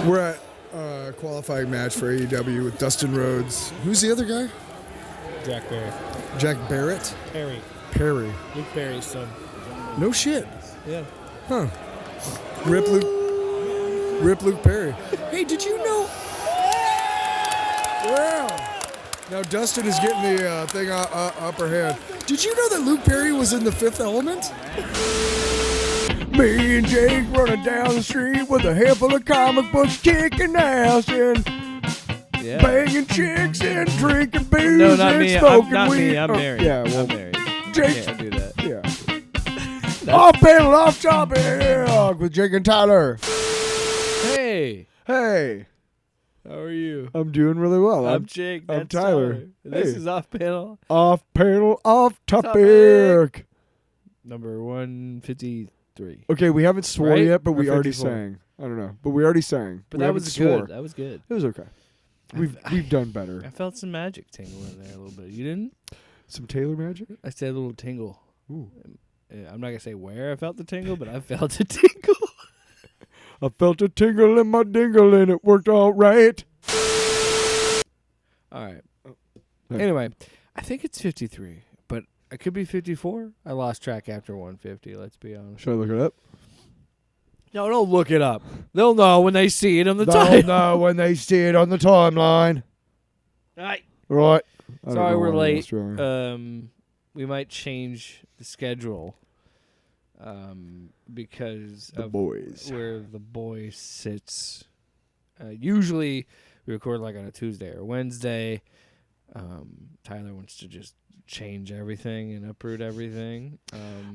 We're at a qualifying match for AEW with Dustin Rhodes. Who's the other guy? Jack Barry. Jack Barrett? Perry. Luke Perry's son. No shit. Yeah. Huh. Rip Luke Perry. Hey, did you know? Wow. Now Dustin is getting the thing upper hand. Did you know that Luke Perry was in The Fifth Element? Me and Jake running down the street with a handful of comic books, kicking ass and banging chicks and drinking beers No, not and me. smoking Not weed. me. I'm married. Yeah, well, I'm married. Jake. Can't do that. Yeah. Off panel, off topic with Jake and Tyler. Hey. Hey. How are you? I'm doing really well. I'm Jake. I'm That's Tyler. This Hey. is Off Panel. Off panel, off topic. Number 153. Okay, we haven't swore Right? yet, but Or we already 54? sang. I don't know, but we already sang. But We that haven't was swore. good. That was good. It was okay. We've done better. I felt some magic tingle in there a little bit. You didn't? Some Taylor magic. I said a little tingle. Ooh. I'm not going to say where I felt the tingle, but I felt a tingle. I felt a tingle in my dingle and it worked all right. All right. Hey. Anyway, I think it's 53, but it could be 54. I lost track after 150, let's be honest. Should I look it up? No, don't look it up. They'll know when they see it on the They'll title. know when they see it on the timeline. Right. Right. I don't Sorry know we're why I'm late. Australian. We might change the schedule because The of boys. where the boys sits. Usually we record like on a Tuesday or Wednesday. Tyler wants to just change everything and uproot everything.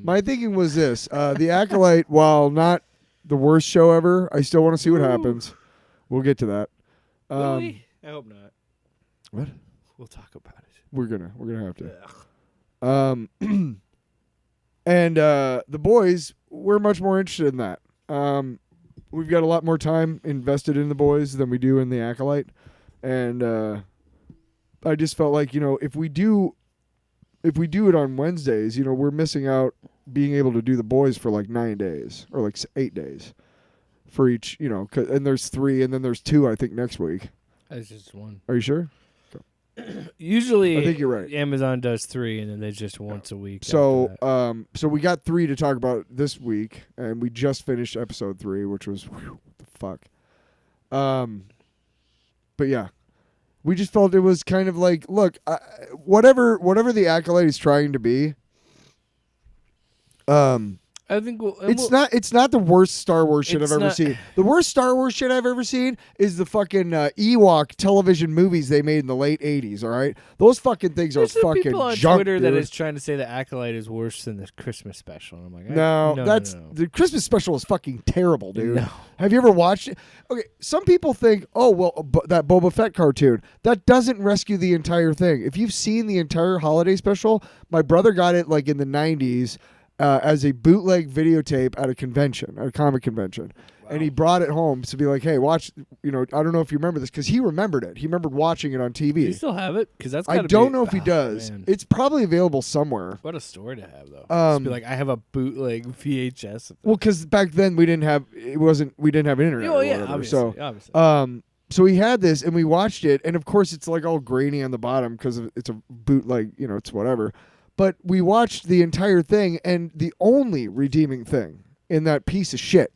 My thinking was this. The Acolyte, while not the worst show ever, I still want to see what happens. We'll get to that. Really? I hope not. What? We'll talk about it. We're gonna have to. Ugh. And the boys, we're much more interested in that. We've got a lot more time invested in the boys than we do in the Acolyte, and I just felt like, if we do it on Wednesdays, we're missing out being able to do the boys for like 9 days or like 8 days for each, and there's 3 and then there's 2 I think next week. That's just one. Are you sure? Usually, I think you're right. Amazon does 3, and then they just once a week. So, after that. so we got 3 to talk about this week, and we just finished episode 3, which was what the fuck. But yeah, we just felt it was kind of like, look, whatever the Acolyte is trying to be. I think It's not the worst Star Wars shit I've It's ever not- seen. The worst Star Wars shit I've ever seen is the fucking Ewok television movies they made in the late 80s, all right? Those fucking things There's are some fucking people on junk, Twitter that dude. is trying to say the Acolyte is worse than the Christmas special. And I'm like, No, no, the Christmas special is fucking terrible, dude. No. Have you ever watched it? Okay, some people think, oh, well, that Boba Fett cartoon, that doesn't rescue the entire thing. If you've seen the entire holiday special, my brother got it like in the 90s as a bootleg videotape at a convention, at a comic convention. Wow. And he brought it home to be like, hey, watch, I don't know if you remember this, because he remembered it. He remembered watching it on TV. Do you still have it? Because that's I gotta don't be, know if he does. Man. It's probably available somewhere. What a story to have, though. Just be like, I have a bootleg VHS. Well, because back then we didn't have internet. Oh, or yeah, whatever. obviously. So we had this and we watched it, and of course it's like all grainy on the bottom because it's a bootleg, it's whatever. But we watched the entire thing, and the only redeeming thing in that piece of shit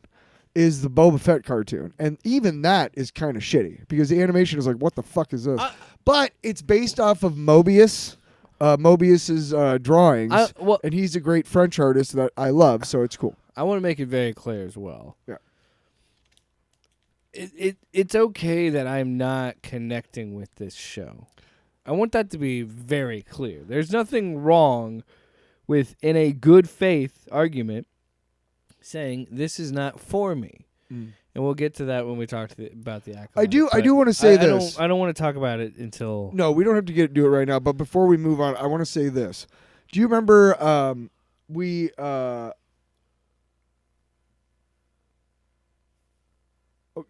is the Boba Fett cartoon. And even that is kind of shitty because the animation is like, what the fuck is this? But it's based off of Mobius. Mobius's drawings, and he's a great French artist that I love, so it's cool. I want to make it very clear as well. Yeah. It's okay that I'm not connecting with this show. I want that to be very clear. There's nothing wrong with, in a good faith argument, saying this is not for me. And we'll get to that when we talk about the Acolyte. I do want to say this. I don't want to talk about it until... No, we don't have to do it right now, but before we move on, I want to say this. Do you remember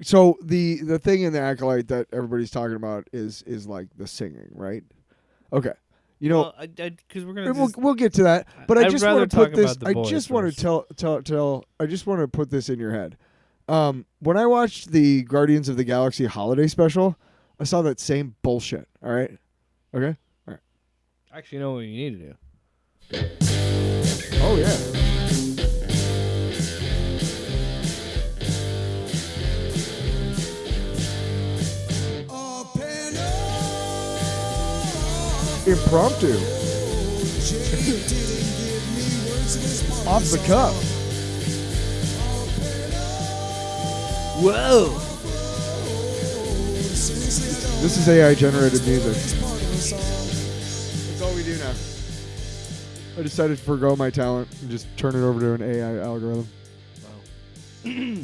so the thing in the Acolyte that everybody's talking about is like the singing, right? Okay. because we're gonna. We'll get to that, but I I'd just rather want to put talk this. about the I boys just want first. to tell. I just want to put this in your head. When I watched the Guardians of the Galaxy holiday special, I saw that same bullshit. All right, okay, all right. Actually, you know what you need to do? Oh yeah. Impromptu. Off the cuff. Whoa! This is AI generated music. That's all we do now. I decided to forgo my talent and just turn it over to an AI algorithm. Wow.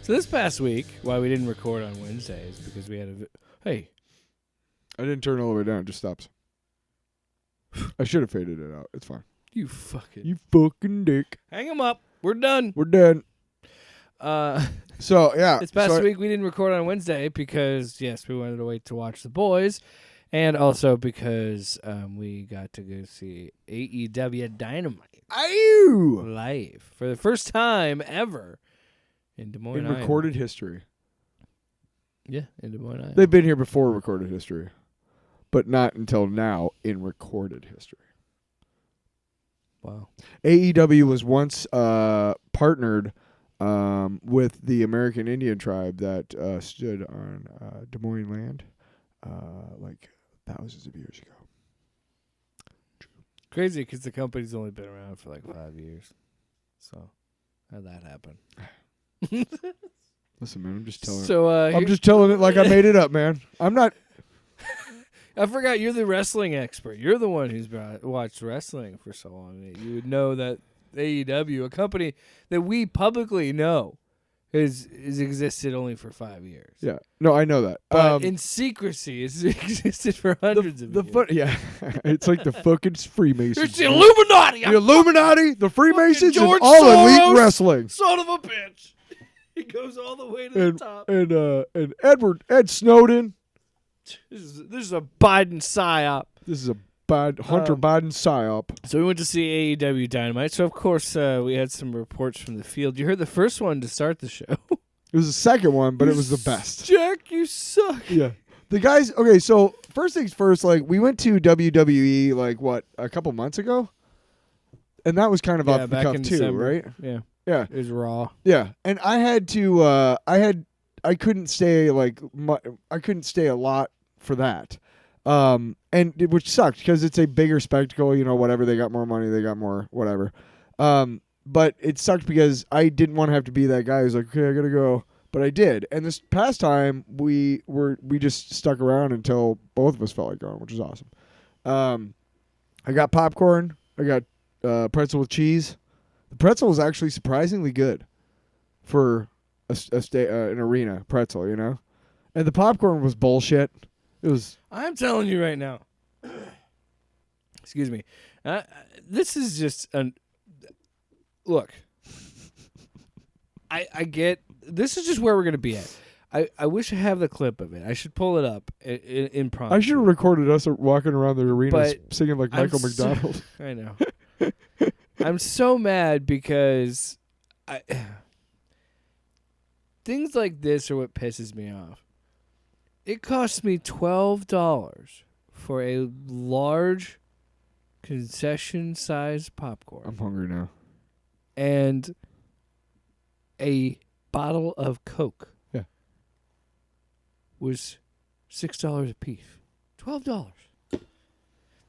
So this past week, why we didn't record on Wednesday is because we had hey. I didn't turn it all the way down. It just stops. I should have faded it out. It's fine. You fucking dick. hang them up. We're done. We're done. So, yeah. This past week, we didn't record on Wednesday because, yes, we wanted to wait to watch The Boys. And also because we got to go see AEW Dynamite live for the first time ever in Des Moines, in Iowa. recorded history. Yeah, in Des Moines, Iowa. They've been here before recorded history, but not until now in recorded history. Wow. AEW was once partnered with the American Indian tribe that stood on Des Moines land like thousands of years ago. Crazy because the company's only been around for like 5 years. So, how'd that happen? Listen, man, I'm just telling So, just telling it like I made it up, man. I'm not. I forgot you're the wrestling expert. You're the one who's watched wrestling for so long. You would know that AEW, a company that we publicly know, has existed only for 5 years. Yeah, no, I know that. But in secrecy, it's existed for hundreds of years. Yeah, it's like the fucking Freemasons. It's the Illuminati. The Illuminati, the Freemasons, and George all Soros, elite wrestling. Son of a bitch. It goes all the way to the top. And Ed Snowden. This is a Biden psyop. This is a Hunter Biden psyop. So we went to see AEW Dynamite. So, of course, we had some reports from the field. You heard the first one to start the show. It was the second one, but it was the best. Jack, you suck. Yeah. The guys, okay, so first things first, like, we went to WWE, like, what, a couple months ago? And that was kind of off the back cuff, in too, December. right? Yeah. Yeah. It was raw. Yeah. And I had to, I couldn't stay, like, I couldn't stay a lot for that. Which sucked because it's a bigger spectacle, you know, whatever. They got more money, they got more, whatever. But it sucked because I didn't want to have to be that guy who's like, okay, I gotta go. But I did. And this past time, we just stuck around until both of us felt like going, which was awesome. I got popcorn. I got pretzel with cheese. The pretzel was actually surprisingly good for an arena pretzel, you know? And the popcorn was bullshit. It was. I'm telling you right now. Excuse me. This is just an. Look. I get. This is just where we're gonna be at. I wish I have the clip of it. I should pull it up in prompt. I should have recorded us walking around the arena singing like Michael I'm McDonald. I know. I'm so mad because things like this are what pisses me off. It cost me $12 for a large concession-sized popcorn. I'm hungry now. And a bottle of Coke. Yeah. Was $6 a piece. $12.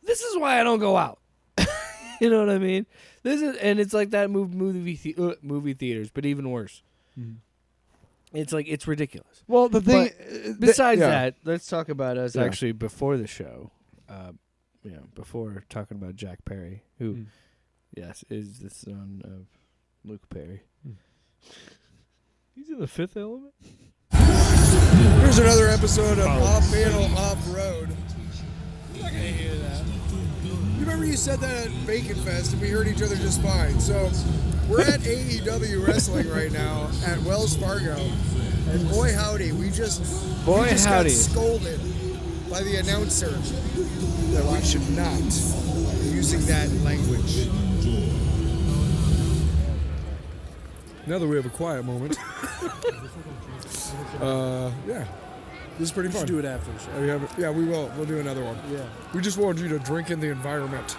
This is why I don't go out. You know what I mean? And it's like that movie theaters, but even worse. Mm-hmm. It's like, it's ridiculous. Well, the thing... besides that, let's talk about us actually before the show. Before talking about Jack Perry, who, yes, is the son of Luke Perry. He's in The Fifth Element. Here's another episode of Off Panel Off Road. I'm not going to hear that. You remember you said that at Bacon Fest and we heard each other just fine. So we're at AEW Wrestling right now at Wells Fargo. And boy howdy, we just got scolded by the announcer that we should not be using that language. Now that we have a quiet moment. Yeah. This is pretty We fun. should do it after the show. Oh, yeah, we will. We'll do another one. Yeah. We just wanted you to drink in the environment.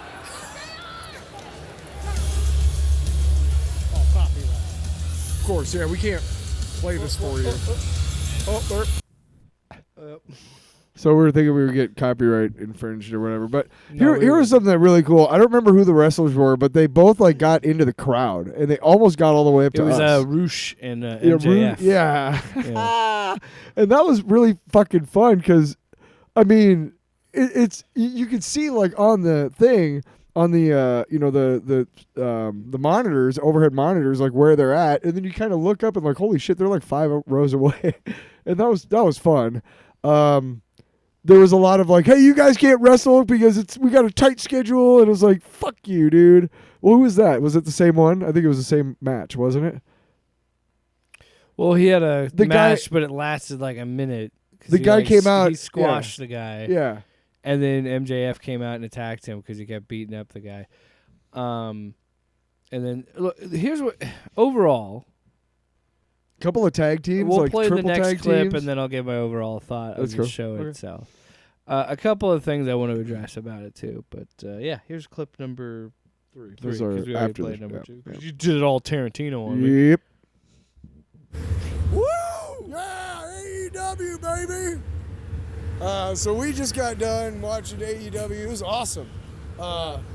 Oh, copyright. Of course, yeah, we can't play this for you. Oh, So we were thinking we would get copyright infringed or whatever. But No, here was something that really cool. I don't remember who the wrestlers were, but they both like got into the crowd and they almost got all the way up It to was us. Roosh and Yeah, MJF. yeah. Yeah. And that was really fucking fun because, I mean, it's you could see like on the thing on the the monitors, overhead monitors, like where they're at, and then you kind of look up and like, holy shit, they're like 5 rows away, and that was fun. There was a lot of like, hey, you guys can't wrestle because we got a tight schedule, and it was like, fuck you, dude. Well, who was that? Was it the same one? I think it was the same match, wasn't it? Well, he had a The guy- match, but it lasted like a minute. 'cause The he, guy like, came out- He squashed the guy. Yeah. And then MJF came out and attacked him because he kept beating up the guy. And then look, here's what overall. Couple of tag teams, We'll like play the triple next tag clip teams. and then I'll give my overall thought Let's of the go. show Okay. itself. A couple of things I want to address about it too, but yeah, here's clip number 3. Those are 'cause we already after played the- number yeah, 2. yeah. 'Cause you did it all Tarantino on me. Yep. Woo! Yeah, AEW, baby! So we just got done watching AEW. It was awesome.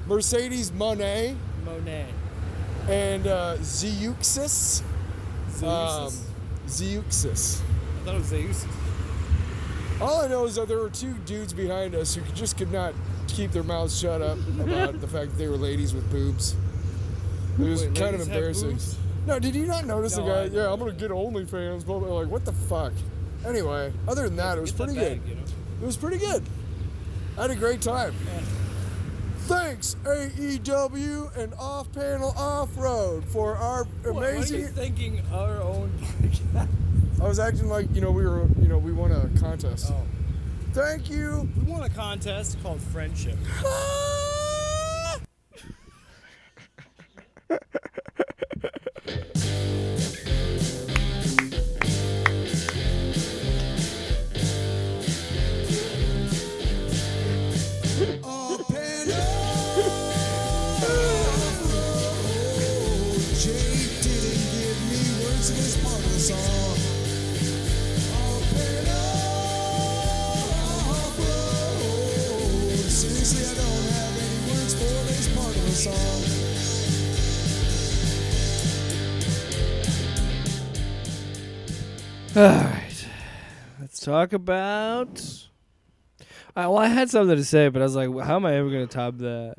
Mercedes Moné Monet. and Zeuxis. Zeuxis. I thought it was Zeus. All I know is that there were 2 dudes behind us who could not keep their mouths shut up about the fact that they were ladies with boobs. It was Wait, kind of ladies have embarrassing. boobs? No, did you not notice No, the guy? I Yeah, know. I'm gonna get OnlyFans. Blah, blah, like, what the fuck? Anyway, other than that, it was Get that pretty bag, good. you know? It was pretty good. I had a great time. Thanks, AEW and Off Panel Off Road, for our What are you amazing. thinking our own podcast? I was acting like we won a contest. Oh. Thank you. We won a contest called Friendship. Off Panel Off Road. Jake didn't give me words in this part of the song. Off Panel Off Road. Seriously, I don't have any words for this part of the song. All right, let's talk about. Well, I had something to say, but I was like, how am I ever going to top that?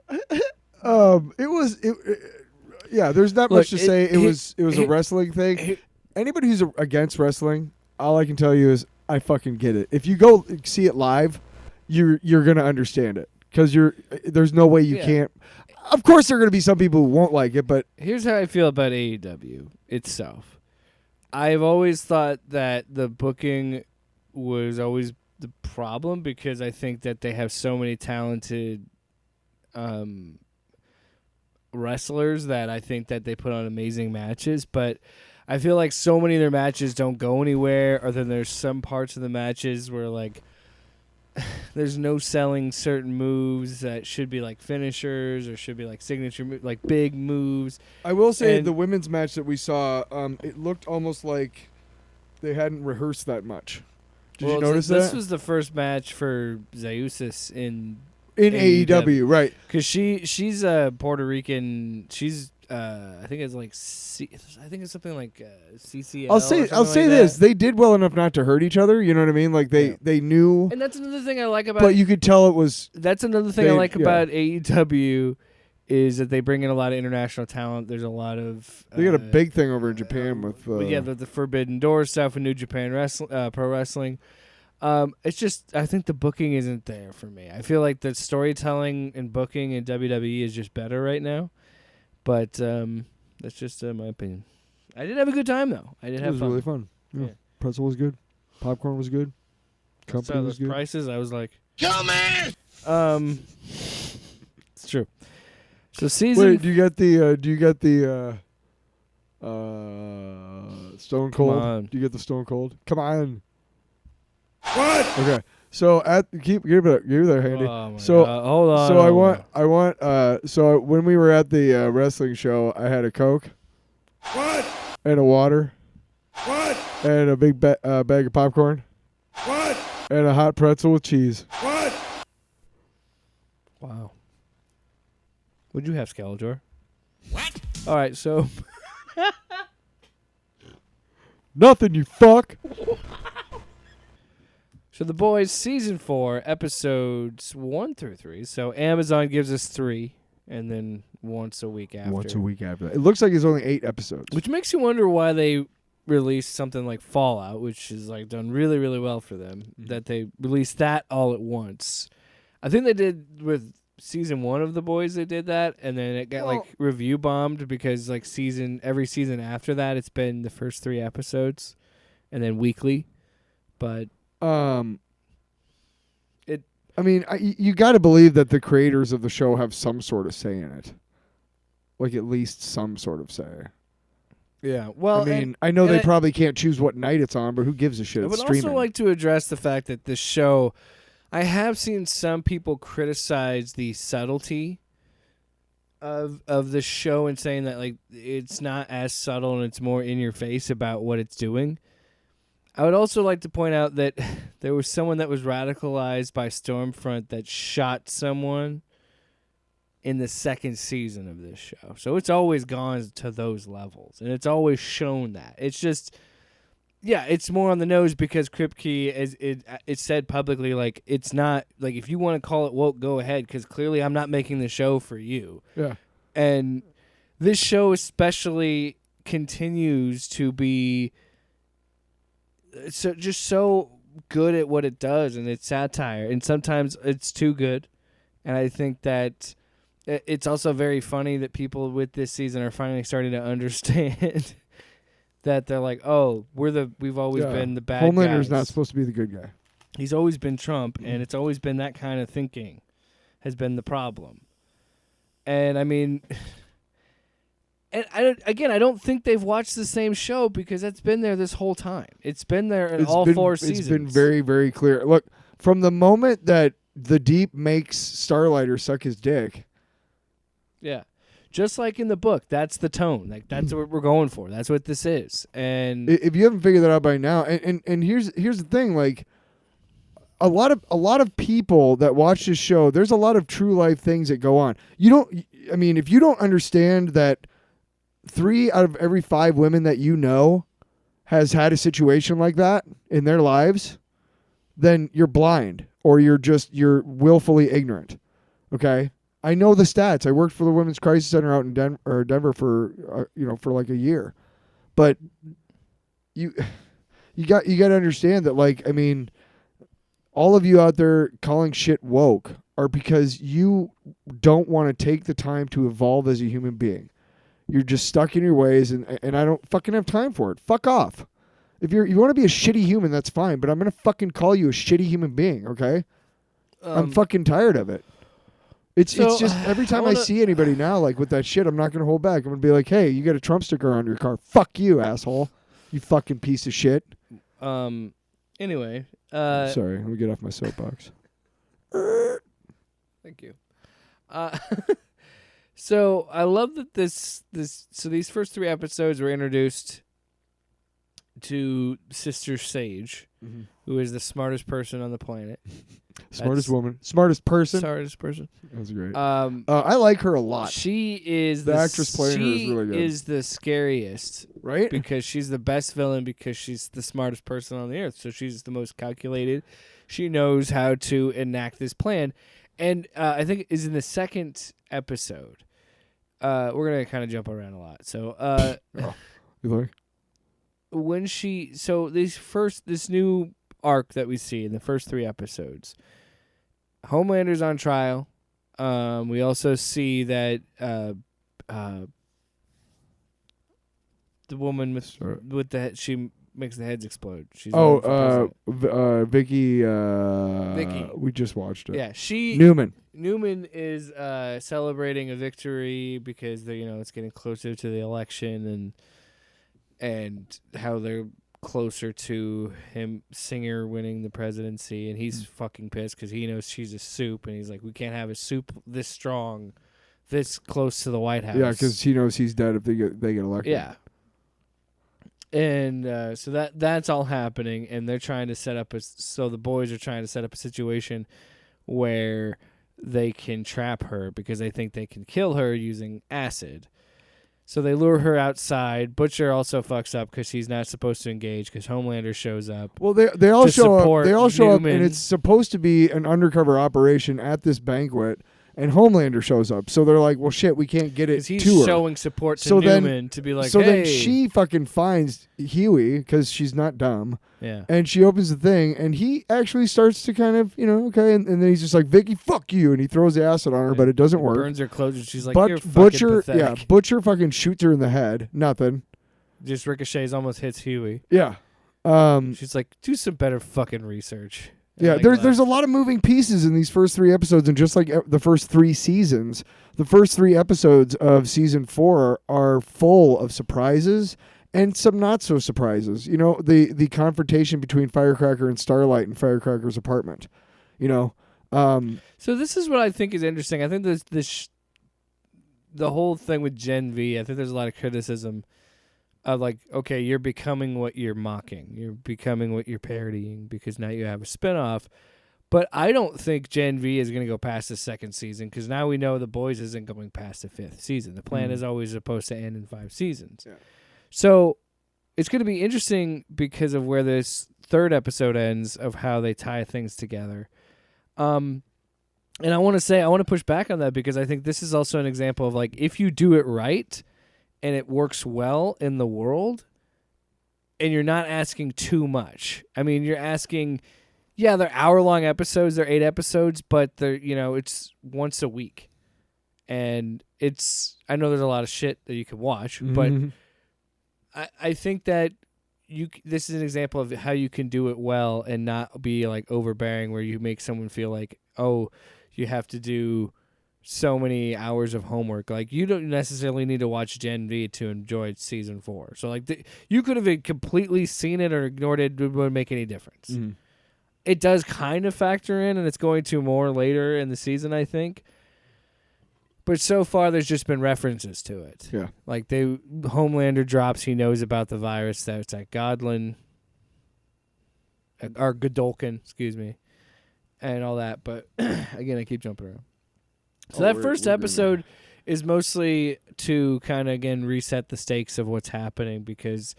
Yeah, there's not Look, much to say. It was a it- wrestling thing. Anybody who's against wrestling, all I can tell you is I fucking get it. If you go see it live, you're gonna understand it because there's no way you Yeah. can't. Of course, there are gonna be some people who won't like it, but Here's how I feel about AEW itself. I've always thought that the booking was always the problem because I think that they have so many talented wrestlers that I think that they put on amazing matches, but I feel like so many of their matches don't go anywhere, or then there's some parts of the matches where like there's no selling certain moves that should be like finishers or should be like signature like big moves. I will say And- the women's match that we saw, it looked almost like they hadn't rehearsed that much. Did you Well, notice this that? was the first match for Zeusis in In AEW, AEW, right? because she's a Puerto Rican. She's I think it's like I think it's something like CCL. I'll say or something like this: that. they did well enough not to hurt each other. You know what I mean? Like Yeah. they knew, And that's another thing I like about. but you could tell it was. That's another thing I They- like yeah. about AEW is that they bring in a lot of international talent. There's a lot of They got a big thing over in Japan with. well, yeah, the Forbidden Door stuff and New Japan Pro Wrestling. It's just I think the booking isn't there for me. I feel like the storytelling and booking in WWE is just better right now. But that's just my opinion. I did have a good time though. I did It have was fun. really fun. Yeah. Yeah. Pretzel was good. Popcorn was good. Company Saw was those good. prices. I was like, Come on! it's true. So season Wait, do you get the Stone Come Cold. on. Do you get the Stone Cold? Come on. What? Okay. So give it there, Handy. Oh my So- God. Hold on. So hold I want. So when we were at the wrestling show, I had a Coke What? and a water What? and a big bag of popcorn What? and a hot pretzel with cheese. What? on. Wow. What'd you have, Skeletor? What? All right. So Nothing, you fuck. The Boys season 4 episodes 1 through 3. So Amazon gives us 3, and then once a week after. Once a week after that. It looks like it's only 8 episodes. Which makes you wonder why they released something like Fallout, which is like done really, really well for them. That they released that all at once. I think they did with season 1 of The Boys. They did that, and then it got like review bombed because like every season after that, it's been the first 3 episodes, and then weekly. But I mean, you got to believe that the creators of the show have some sort of say in it. Like at least some sort of say. yeah, well, I mean, I know and they I- probably can't choose what night it's on, but who gives a shit? I It's would streaming. also like to address the fact that this show, I have seen some people criticize the subtlety of the show and saying that like it's not as subtle and it's more in your face about what it's doing. I would also like to point out that there was someone that was radicalized by Stormfront that shot someone in the second season of this show. So it's always gone to those levels, and it's always shown that. It's just, yeah, it's more on the nose because Kripke, it said publicly, like, it's not, like, if you want to call it woke, go ahead, because clearly I'm not making the show for you. Yeah. And this show especially continues to be so good at what it does, and it's satire, and sometimes it's too good. And I think that it's also very funny that people with this season are finally starting to understand that they're like, oh, we've always been the bad Homelander's guys. not supposed to be the good guy. He's always been Trump, and it's always been that kind of thinking has been the problem. And I mean, and I don't think they've watched the same show because it's been there this whole time. It's been there in all 4 seasons. It's been very, very clear. Look, from the moment that the Deep makes Starlighter suck his dick. Yeah. Just like in the book, that's the tone. Like that's what we're going for. That's what this is. And If you haven't figured that out by now, and here's the thing, like a lot of people that watch this show, there's a lot of true life things that go on. If you don't understand that 3 out of every 5 women that you know has had a situation like that in their lives, then you're blind or you're willfully ignorant. Okay? I know the stats. I worked for the Women's Crisis Center out in Denver for for like a year. But you got to understand that, like, I mean, all of you out there calling shit woke are because you don't want to take the time to evolve as a human being. You're just stuck in your ways, and I don't fucking have time for it. Fuck off. If you want to be a shitty human, that's fine, but I'm going to fucking call you a shitty human being, okay? I'm fucking tired of it. It's just every time I see anybody now, like, with that shit, I'm not going to hold back. I'm going to be like, hey, you got a Trump sticker on your car. Fuck you, asshole. You fucking piece of shit. Anyway. Sorry, let me get off my soapbox. Thank you. So I love that these first 3 episodes were introduced to Sister Sage, who is the smartest person on the planet. Smartest woman. Smartest person. Smartest person. That was great. I I like her a lot. She is The actress playing her is really good. She is the scariest, Right? because she's the best villain because she's the smartest person on the earth. So she's the most calculated. She knows how to enact this plan. And I think it is in the second episode. We're going to kind of jump around a lot. So You like? this new arc that we see in the first 3 episodes, Homelander's on trial. We also see that the woman with the head, she makes the heads explode. She's running for president. Vicky. Vicky. We just watched it. Yeah, Newman is celebrating a victory because it's getting closer to the election, and and how they're closer to him, Singer winning the presidency, and he's fucking pissed because he knows she's a soup, and he's like, we can't have a soup this strong, this close to the White House. Yeah, because he knows he's dead if they get elected. Yeah. And so that's all happening, and they're trying to set up so the boys are trying to set up a situation where they can trap her because they think they can kill her using acid. So they lure her outside. Butcher also fucks up because he's not supposed to engage because Homelander shows up. Well, they all to show up. support They all show up, and Newman. it's supposed to be an undercover operation at this banquet. And Homelander shows up, so they're like, "Well, shit, we can't get it Because he's to her." showing support to So then- Newman to be like, so hey. then she fucking finds Huey because she's not dumb, Yeah. and she opens the thing, and he actually starts to kind of, okay, and then he's just like, "Vicky, fuck you," and he throws the acid on her, but it doesn't work. Burns her clothes, and she's like, But you're fucking Butcher, pathetic. Butcher fucking shoots her in the head. Nothing. Just ricochets, almost hits Huey. Yeah. She's like, do some better fucking research. And Yeah, like, there's a lot of moving pieces in these first 3 episodes, and just like the first 3 seasons, the first 3 episodes of season 4 are full of surprises and some not so surprises. The confrontation between Firecracker and Starlight in Firecracker's apartment. So this is what I think is interesting. I think the whole thing with Gen V, I think there's a lot of criticism of like, okay, you're becoming what you're mocking. You're becoming what you're parodying because now you have a spinoff. But I don't think Gen V is going to go past the 2nd season because now we know The Boys isn't going past the 5th season. The plan is always supposed to end in 5 seasons. Yeah. So it's going to be interesting because of where this 3rd episode ends of how they tie things together. And I want to push back on that because I think this is also an example of like, if you do it right and it works well in the world and you're not asking too much. I mean, you're asking, yeah, they're hour-long episodes, they're 8 episodes, but they're, it's once a week. And I know there's a lot of shit that you can watch, but I think that this is an example of how you can do it well and not be like overbearing where you make someone feel like, oh, you have to do so many hours of homework. Like, you don't necessarily need to watch Gen V to enjoy season 4. So like you could have completely seen it or ignored it. It wouldn't make any difference. Mm-hmm. It does kind of factor in, and it's going to more later in the season, I think. But so far, there's just been references to it. Yeah. Like, Homelander drops, he knows about the virus that's at Godlin, or Godolkin, excuse me, and all that. But, again, I keep jumping around. So that first episode is mostly to kind of, again, reset the stakes of what's happening because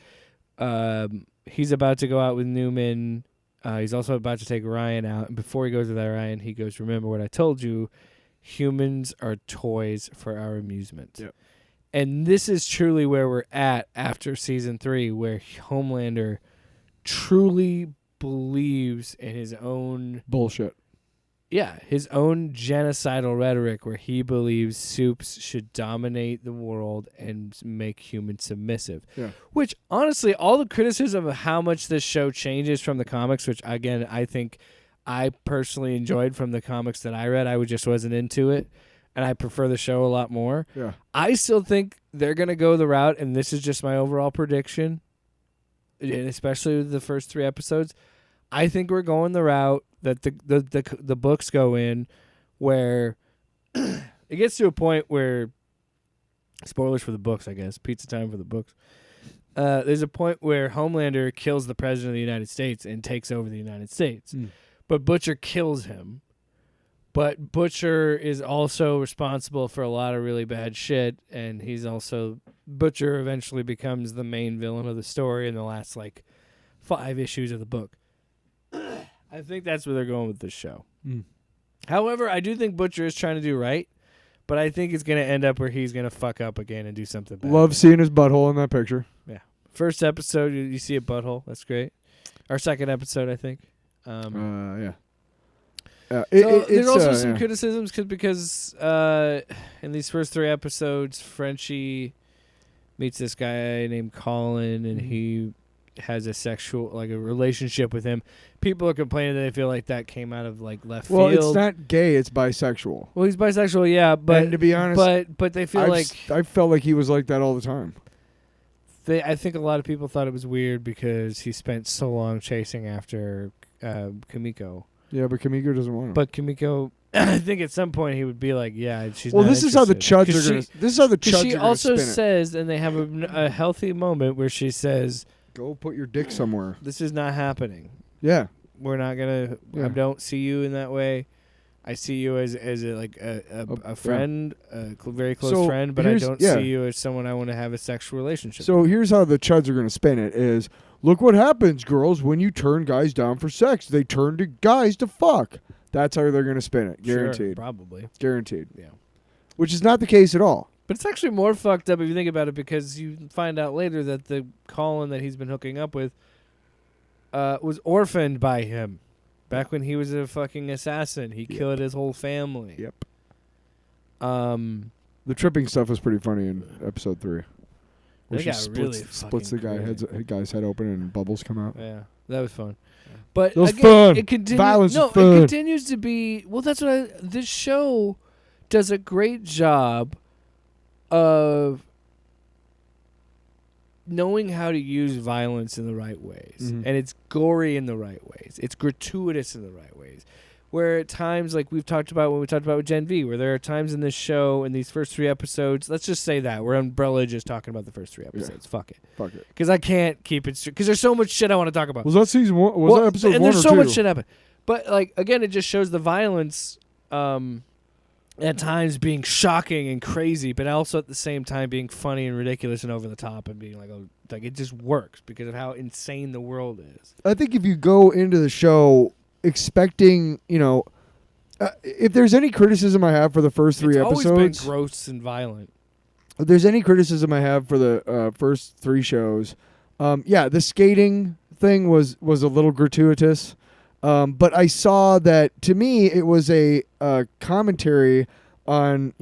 he's about to go out with Newman. He's also about to take Ryan out. And before he goes with that Ryan, he goes, remember what I told you, humans are toys for our amusement. Yep. And this is truly where we're at after season 3, where Homelander truly believes in his own bullshit. Yeah, his own genocidal rhetoric where he believes soups should dominate the world and make humans submissive. Yeah. Which, honestly, all the criticism of how much this show changes from the comics, which, again, I think I personally enjoyed from the comics that I read. I just wasn't into it, and I prefer the show a lot more. Yeah. I still think they're going to go the route, and this is just my overall prediction, and especially with the first 3 episodes. I think we're going the route that the books go in, where it gets to a point where, spoilers for the books, I guess, pizza time for the books. There's a point where Homelander kills the president of the United States and takes over the United States, but Butcher kills him. But Butcher is also responsible for a lot of really bad shit, and Butcher eventually becomes the main villain of the story in the last 5 issues of the book. I think that's where they're going with this show. However, I do think Butcher is trying to do right, but I think it's going to end up where he's going to fuck up again and do something bad. Love seeing his butthole in that picture. Yeah. First episode, you see a butthole. That's great. Our second episode, I think. Yeah. There's also some criticisms because in these first 3 episodes, Frenchie meets this guy named Colin, and he has a relationship with him. People are complaining that they feel like that came out of left field. Well, it's not gay; it's bisexual. Well, he's bisexual, yeah, but and to be honest, but they feel I felt like he was like that all the time. I think a lot of people thought it was weird because he spent so long chasing after Kimiko. Yeah, but Kamiko doesn't want him. But Kimiko, I think at some point he would be like, "Yeah, she's." Well, not this is how the interested." chuds are going to. This is how the chuds She are going to also spin it. says, and they have a healthy moment where she says, Go put your dick somewhere. "This is not happening. Yeah. We're not gonna. Yeah. I don't see you in that way. I see you as a friend, very close So friend, but I here's- don't yeah. see you as someone I want to have a sexual relationship." So here's how the chuds are going to spin it is, look what happens, girls, when you turn guys down for sex. They turn to guys to fuck. That's how they're going to spin it. Sure, Guaranteed. probably. Guaranteed. Yeah. Which is not the case at all. But it's actually more fucked up if you think about it, because you find out later that the Colin that he's been hooking up with was orphaned by him. Back when he was a fucking assassin. He killed his whole family. Yep. The tripping stuff was pretty funny in episode 3. Where They she got really splits the fucking guy's head open and bubbles come out. Yeah, that was fun. But That was again, fun. it continues. Violence No, is fun. it continues to be. Well, that's what this show does a great job of knowing how to use violence in the right ways, Mhm. and it's gory in the right ways. It's gratuitous in the right ways. Where at times, like we've talked about when we talked about with Gen V, where there are times in this show, in these first 3 episodes, let's just say that we're Umbrella just talking about the first 3 episodes. Fuck it, Fuck it. because I can't keep it because there's so much shit I want to talk about. Was that season 1? Was Well, that episode 1 and or there's 2? so much shit happen. But like again, it just shows the violence at times being shocking and crazy, but also at the same time being funny and ridiculous and over the top and being like, oh, like it just works because of how insane the world is. I think if you go into the show expecting, if there's any criticism I have for the first 3 It's episodes, always been gross and violent. if there's any criticism I have for the first 3 shows, the skating thing was a little gratuitous. But I saw that, to me, it was a commentary on,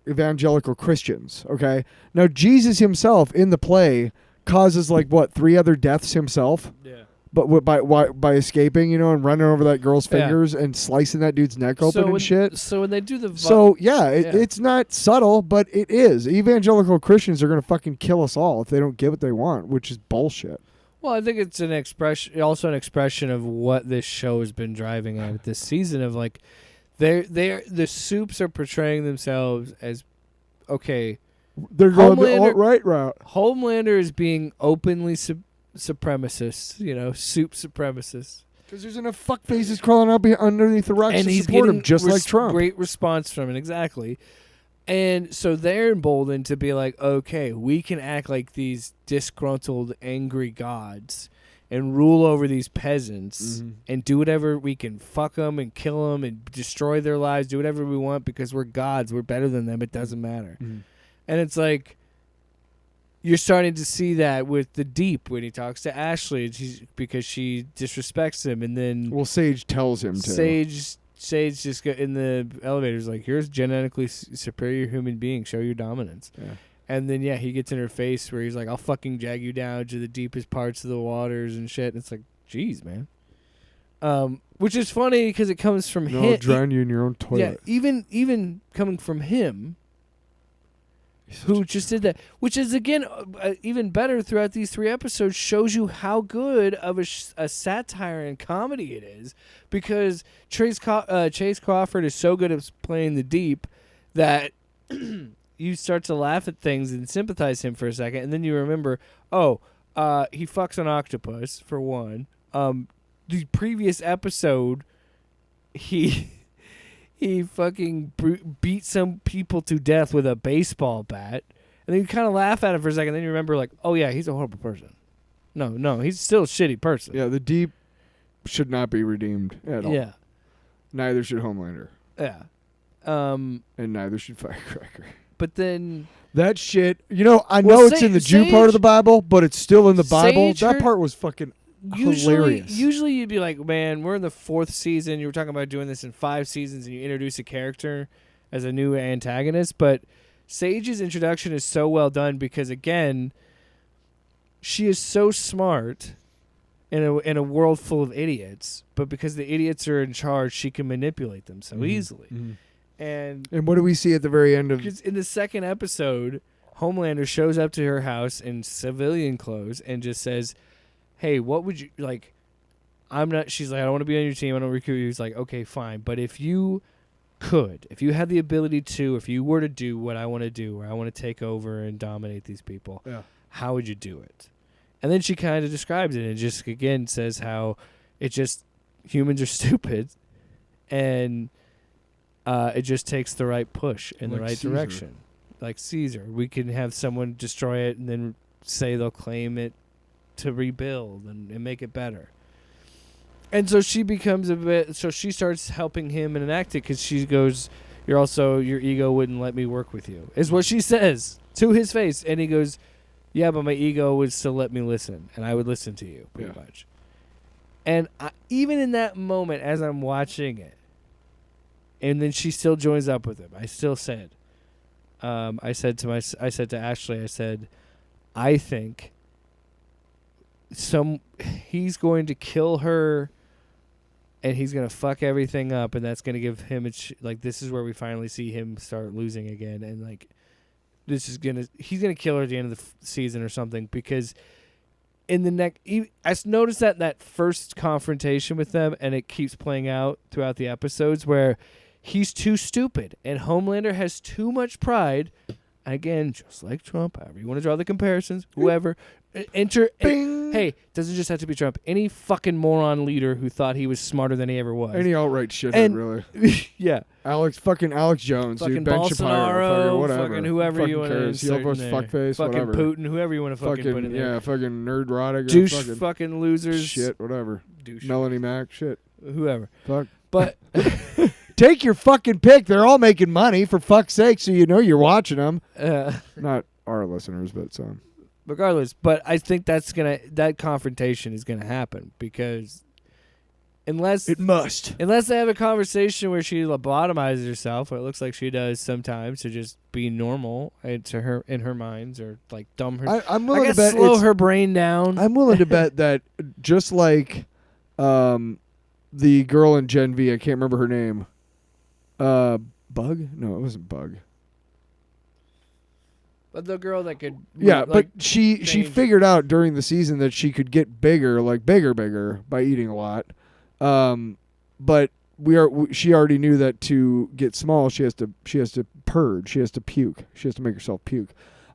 evangelical Christians. Okay. Now, Jesus himself in the play causes 3 other deaths himself, Yeah. but by escaping, and running over that girl's Yeah. fingers and slicing that dude's neck open and shit. So when they do the It's not subtle, but it is. Evangelical Christians are going to fucking kill us all if they don't get what they want, which is bullshit. well, I think it's also an expression of what this show has been driving at this season of like, the Soups are portraying themselves as okay. They're going the Homelander- alt-right route. Homelander is being openly supremacist, Soup supremacist. Because there's enough fuckfaces crawling up underneath the rocks And to he's support getting him, just like Trump. great response from it, exactly. And so they're emboldened to be like, okay, we can act like these disgruntled, angry gods and rule over these peasants Mhm. and do whatever we can, fuck them and kill them and destroy their lives, do whatever we want because we're gods. We're better than them. It doesn't matter. Mhm. And it's like, you're starting to see that with the Deep when he talks to Ashley because she disrespects him. And then Well, Sage tells him to. Sage just got in the elevator's like, here's genetically superior human being. Show your dominance. Yeah. And then, he gets in her face where he's like, I'll fucking drag you down to the deepest parts of the waters and shit. And it's like, geez, man. Which is funny because it comes from No, him. I'll drown you in your own toilet. Yeah, even coming from him, who just did that, which is again even better throughout these 3 episodes, shows you how good of a satire and comedy it is, because Chase Crawford is so good at playing the Deep that you start to laugh at things and sympathize him for a second, and then you remember, he fucks an octopus for one. The previous episode, he fucking beat some people to death with a baseball bat. And then you kind of laugh at him for a second. Then you remember, like, oh, yeah, he's a horrible person. No, he's still a shitty person. Yeah, the Deep should not be redeemed at all. Yeah. Neither should Homelander. Yeah. And neither should Firecracker. But then... That shit, I know it's in the Jew part of the Bible, but it's still in the Bible. That part was fucking hilarious. Usually you'd be like, man, we're in the 4th season. You were talking about doing this in 5 seasons, and you introduce a character as a new antagonist. But Sage's introduction is so well done because, again, she is so smart in a world full of idiots. But because the idiots are in charge, she can manipulate them so easily. Mm-hmm. And what do we see at the very end of... because in the 2nd episode, Homelander shows up to her house in civilian clothes and just says, "Hey, what would you like? I'm not." She's like, "I don't want to be on your team. I don't recruit you." He's like, "Okay, fine. But if you had the ability to, if you were to do what I want to do, where I want to take over and dominate these people, how would you do it?" And then she kind of describes it and just again says how it just humans are stupid, and it just takes the right push in the Like right Caesar. direction. Like Caesar, we can have someone destroy it and then say they'll claim it to rebuild and make it better. And so she becomes so she starts helping him enact it because she goes, your ego wouldn't let me work with you, is what she says to his face. And he goes, yeah, but my ego would still let me listen, and I would listen to you, pretty much. And even in that moment, as I'm watching it, and then she still joins up with him, I still said, I said to Ashley, I said, I think he's going to kill her, and he's going to fuck everything up, and that's going to give him this is where we finally see him start losing again, and like he's going to kill her at the end of the season or something, because in the next, I noticed that first confrontation with them, and it keeps playing out throughout the episodes where he's too stupid, and Homelander has too much pride. Again, just like Trump, however you want to draw the comparisons, whoever. Hey, doesn't just have to be Trump. Any fucking moron leader who thought he was smarter than he ever was. Any alt-right shithead, And- really. Yeah. Alex Jones, Fucking dude. Ben Bolsonaro, Shapiro, fucking whatever. fucking whoever fucking you want to cares. insert Heel in push, there. fuckface, Fucking whatever. Putin, whoever you want to fucking put in there. Yeah, fucking nerd rotting. Douche fucking losers. shit, whatever. Douche. Melanie Mac, shit. Whoever. Fuck. But Take your fucking pick. They're all making money, for fuck's sake, so you know you're watching them. Not our listeners, but some. regardless, but I think that confrontation is gonna happen, because unless It must. they have a conversation where she lobotomizes herself, or it looks like she does sometimes, to just be normal to her in her minds, or like dumb her. I'm willing to bet slow her brain down. I'm willing to bet that just like the girl in Gen V, I can't remember her name. Bug? No, it wasn't Bug. But the girl that could, Yeah, like, but she change- figured out during the season that she could get bigger, like bigger by eating a lot. But she already knew that to get small, she has to purge, she has to puke, she has to make herself puke.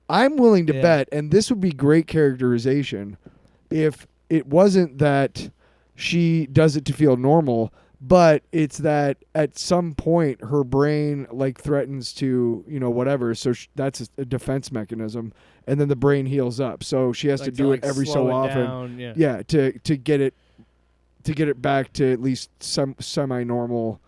I'm willing to bet, and this would be great characterization, if it wasn't that she does it to feel normal, but it's that at some point her brain like threatens to, whatever. So that's a defense mechanism, and then the brain heals up. So she has like to do it every slow so it often. down, Yeah, to get it back to at least some semi-normal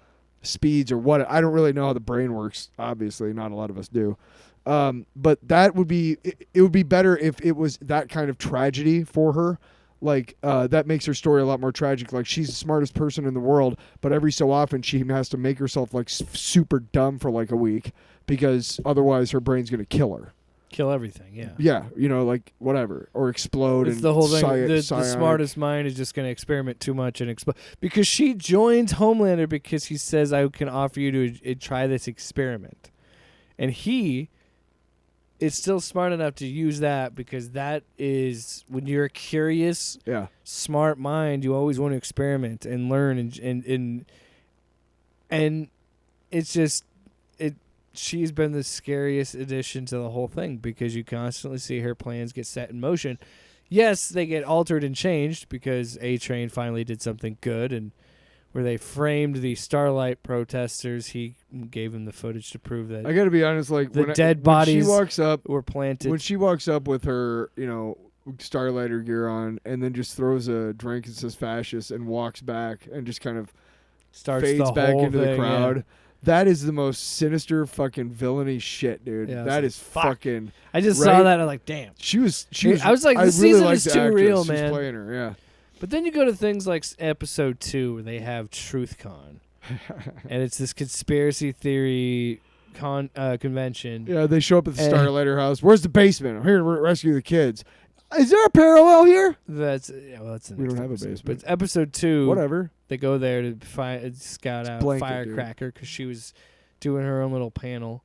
speeds or what. I don't really know how the brain works. Obviously, not a lot of us do. But that would be it would be better if it was that kind of tragedy for her. Like, that makes her story a lot more tragic. Like, she's the smartest person in the world, but every so often she has to make herself, like, super dumb for, like, a week, because otherwise her brain's going to kill her. kill everything. Yeah. Yeah, like, whatever. Or explode. It's and the whole thing. The psionic. smartest mind is just going to experiment too much and explode. Because she joins Homelander because he says, I can offer you to try this experiment. And he is still smart enough to use that, because that is, when you're a curious, smart mind, you always want to experiment and learn. And it's just, she's been the scariest addition to the whole thing, because you constantly see her plans get set in motion. Yes, they get altered and changed because A-Train finally did something good, and where they framed the Starlight protesters, he gave him the footage to prove that I got to be honest, like, the dead bodies she walks up, were planted. when she walks up with her, Starlighter gear on, and then just throws a drink and says fascist and walks back and just kind of Starts fades the back whole into the thing, crowd. yeah. That is the most sinister fucking villainy shit, dude. Yeah, I was that like, is fuck. fucking. I just right? saw that, I'm like, damn. She was. I was like, this really season liked is the too actress real, who's man. playing her, yeah. But then you go to things like episode 2, where they have TruthCon, and it's this conspiracy theory convention. Yeah, they show up at the Starlighter house. Where's the basement? I'm here to rescue the kids. Is there a parallel here? That's the We next don't have a episode. basement. But episode 2, Whatever. they go there to scout out blanket, Firecracker, because she was doing her own little panel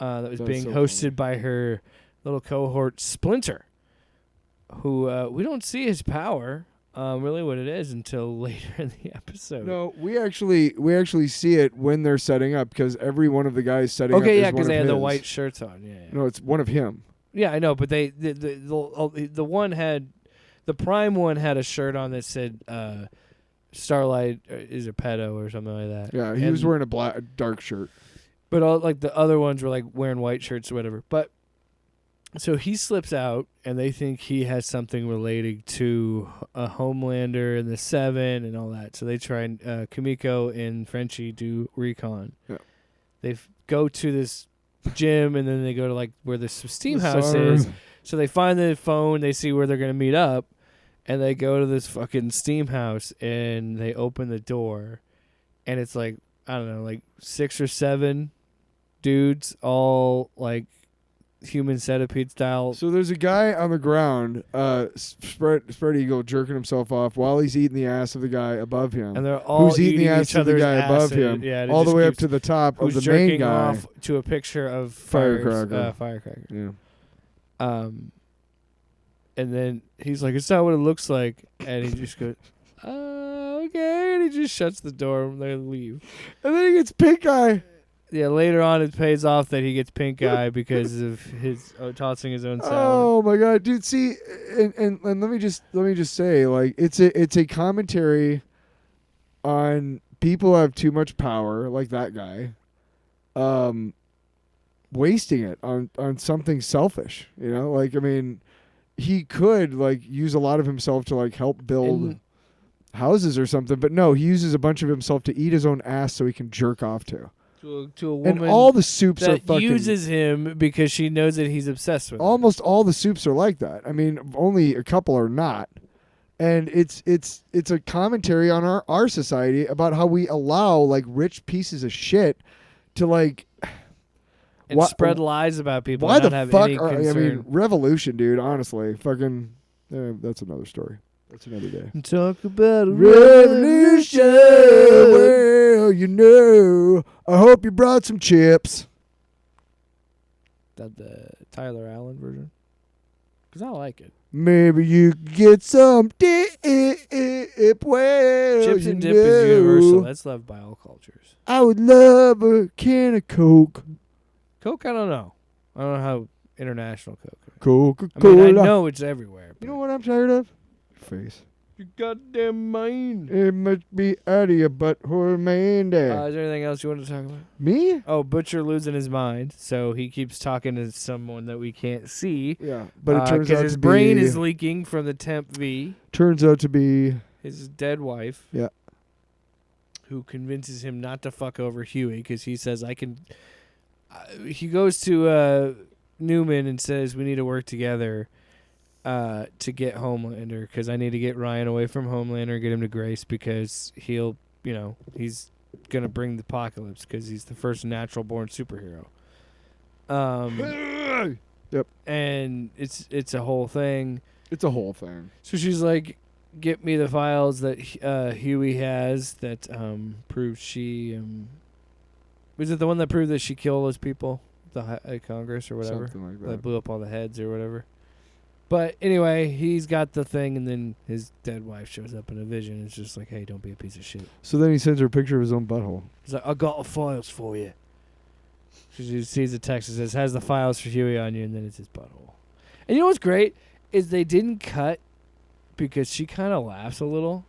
that was That's being so hosted by her little cohort Splinter, who we don't see his power, really what it is until later in the episode. No, we actually see it when they're setting up because every one of the guys setting up. Okay, is yeah, one because of they had the his. white shirts on. Yeah, yeah. No, it's one of him. Yeah, I know, but the one had, the prime one had a shirt on that said Starlight is a pedo or something like that. Yeah, he was wearing a dark shirt. But all like the other ones were like wearing white shirts or whatever. But so he slips out, and they think he has something relating to a Homelander and the Seven and all that. So they try and Kimiko and Frenchie do recon. Yeah. They go to this gym, and then they go to like where the steam The house sun. is. So they find the phone. They see where they're gonna meet up, and they go to this fucking steam house, and they open the door, and it's like, I don't know, like 6 or 7 dudes, all like human centipede style. So there's a guy on the ground, spread eagle, jerking himself off while he's eating the ass of the guy above him. And they're all who's eating the ass each of the other's guy above acid. him, Yeah, and it all the just way up keeps- to the top of who's the main jerking guy. off to a picture of Firecracker. Firecracker. Yeah. And then he's like, "It's not what it looks like," and he just goes, "Okay," and he just shuts the door and they leave. And then he gets pink eye. Yeah, later on it pays off that he gets pink eye because of his tossing his own salad. Oh my god, dude! See, and let me just say, like, it's a commentary on people who have too much power, like that guy, wasting it on something selfish. You know, like, I mean, he could like use a lot of himself to like help build And- houses or something, but no, he uses a bunch of himself to eat his own ass so he can jerk off to. To a woman And all the soups are that fucking. uses him because she knows that he's obsessed with her. Almost all the soups are like that. I mean, only a couple are not. And it's a commentary on our society about how we allow like rich pieces of shit to like And why- spread lies about people. why and the not have fuck any are, I concern. mean, revolution, dude, honestly. Fucking that's another story. That's another day. Talk about a Revolution. Well, you know, I hope you brought some chips. That the Tyler Allen version? Because I like it. Maybe you could get some dip. Well, Chips you and dip is know, universal. That's loved by all cultures. I would love a can of Coke. Coke, I don't know. I don't know how international Coke is. Coca-Cola. I mean, I know it's everywhere. You know what I'm tired of? Your face. You goddamn mind. It must be out of your butthole, man. Is there anything else you want to talk about? Me? Oh, Butcher losing his mind, so he keeps talking to someone that we can't see. Yeah, but it turns out his to brain be, is leaking from the temp V. turns out to be His dead wife. Yeah. Who convinces him not to fuck over Huey because he says, I can. He goes to Newman and says, we need to work together to get Homelander because I need to get Ryan away from Homelander, get him to Grace because he'll, he's going to bring the apocalypse because he's the first natural born superhero. Yep. And it's a whole thing. It's a whole thing. So she's like, get me the files that Huey has that proves she was it the one that proved that she killed those people, the Congress or whatever, Something like that that. blew up all the heads or whatever. But anyway, he's got the thing, and then his dead wife shows up in a vision. It's just like, hey, don't be a piece of shit. So then he sends her a picture of his own butthole. He's like, I got the files for you. She sees the text that says, has the files for Huey on you, and then it's his butthole. And you know what's great is they didn't cut because she kind of laughs a little,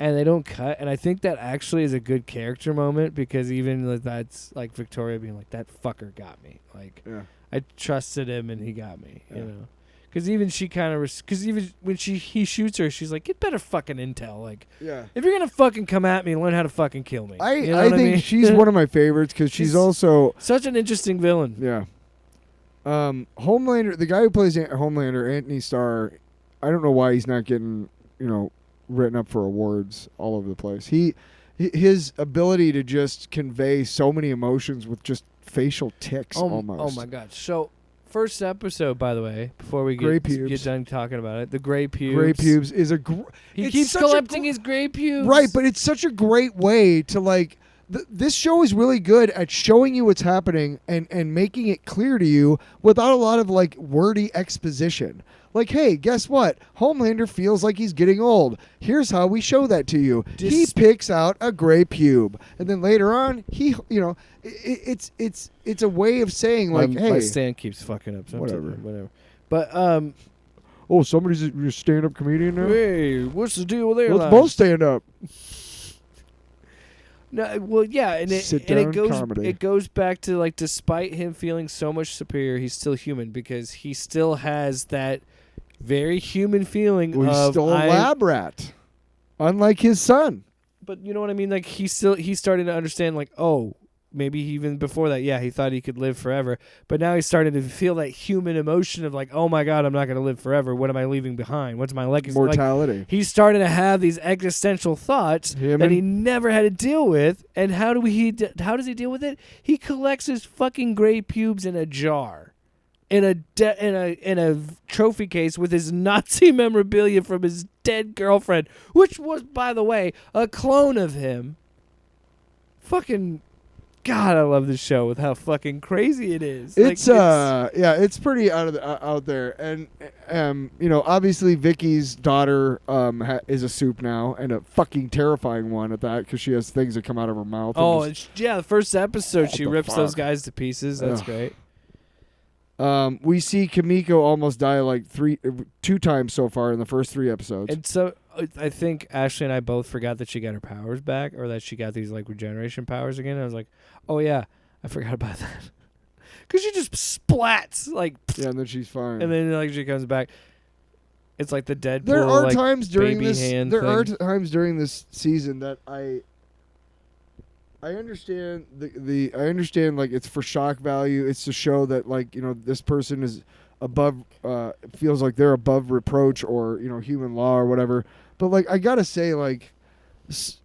and they don't cut. And I think that actually is a good character moment because even that's like Victoria being like, that fucker got me. Like, Yeah. I trusted him, and he got me, Yeah. you know. Because even she kind of, because even when he shoots her, she's like, get better fucking intel. Like, Yeah. if you're going to fucking come at me, learn how to fucking kill me. I You know I what think mean? she's one of my favorites because she's She's- also Such an interesting villain. yeah. Homelander, the guy who plays Homelander, Anthony Starr, I don't know why he's not getting written up for awards all over the place. His ability to just convey so many emotions with just facial ticks almost. Oh my god. So, first episode, by the way, before we Gray get pubes. done talking about it, the gray pubes. Gray pubes is a He it's keeps such a collecting his gray pubes. right, but it's such a great way to like this show is really good at showing you what's happening and making it clear to you without a lot of like wordy exposition. Like, hey, guess what? Homelander feels like he's getting old. Here's how we show that to you. He picks out a gray pube, and then later on, it's a way of saying like, hey, my stand keeps fucking up. So whatever. But oh, somebody's a stand-up comedian now. hey, what's the deal with their Let's both stand up. No, well, yeah, and comedy. it goes back to like, despite him feeling so much superior, he's still human because he still has that very human feeling Well, he's of still a lab rat, unlike his son. But you know what I mean? Like he's starting to understand. Like, oh, maybe even before that, yeah, he thought he could live forever, but now he's starting to feel that human emotion of like, oh my God, I'm not going to live forever. What am I leaving behind? What's my legacy? Mortality. Like, he's starting to have these existential thoughts that he never had to deal with. And how does he deal with it? He collects his fucking gray pubes in a jar, in a trophy case with his Nazi memorabilia from his dead girlfriend, which was, by the way, a clone of him. Fucking God, I love this show with how fucking crazy it is. It's it's pretty out there, and obviously Vicky's daughter is a soup now, and a fucking terrifying one at that, because she has things that come out of her mouth. Oh, the first episode she rips fuck? those guys to pieces. That's great. We see Kimiko almost die like 2 times so far in the first 3 episodes. And so I think Ashley and I both forgot that she got her powers back, or that she got these like regeneration powers again. And I was like, oh yeah, I forgot about that. Because she just splats like. Yeah, and then she's fine. And then like she comes back. It's like the Deadpool. There are like, times during baby this. hand There thing. are times during this season that I understand I understand, like, it's for shock value. It's to show that, like, this person is above, feels like they're above reproach or, human law or whatever. But, like, I gotta say, like,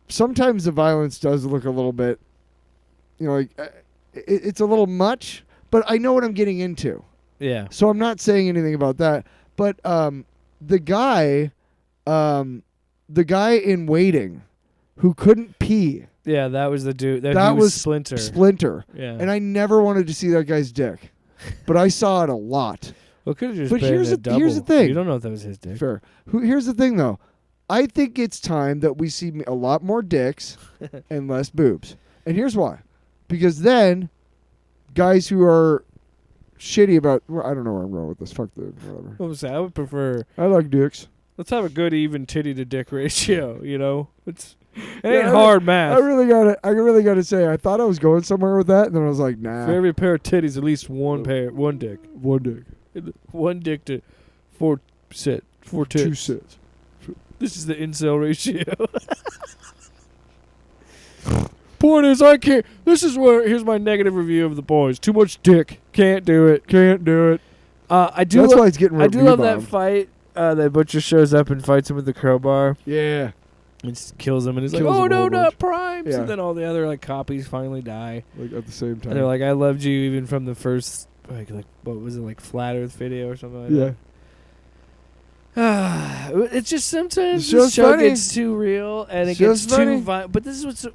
sometimes the violence does look a little bit, it's a little much, but I know what I'm getting into. Yeah. So I'm not saying anything about that. But the guy in Waiting who couldn't pee. Yeah, that was the dude. That That was was Splinter. Splinter. Yeah. And I never wanted to see that guy's dick. But I saw it a lot. Well, it could have just But been here's a the- double. here's the thing. You don't know if that was his dick. Fair. Here's the thing, though. I think it's time that we see a lot more dicks and less boobs. And here's why. Because then guys who are shitty about... Well, I don't know where I'm going with this. Fuck the... Whatever. What was that? I would prefer... I like dicks. Let's have a good even titty to dick ratio, It Yeah, ain't hard math. I really gotta say, I thought I was going somewhere with that, and then I was like, nah. For every pair of titties, at least one dick. One dick. One dick to 4 tits. 2 sets. This is the incel ratio. Point is, I can't. Here's my negative review of The Boys. Too much dick. Can't do it. I do. That's why it's getting I do love that rebound. fight. That Butcher shows up and fights him with the crowbar. Yeah. And just kills him, and he's like, Kills "Oh him a no, whole not bunch. Primes!" Yeah. And then all the other like copies finally die. Like at the same time. And they're like, "I loved you even from the first like what was it, like Flat Earth video or something like yeah. that." It's just sometimes The show's this show funny. gets too real and it Show's gets funny. too violent. But this is what's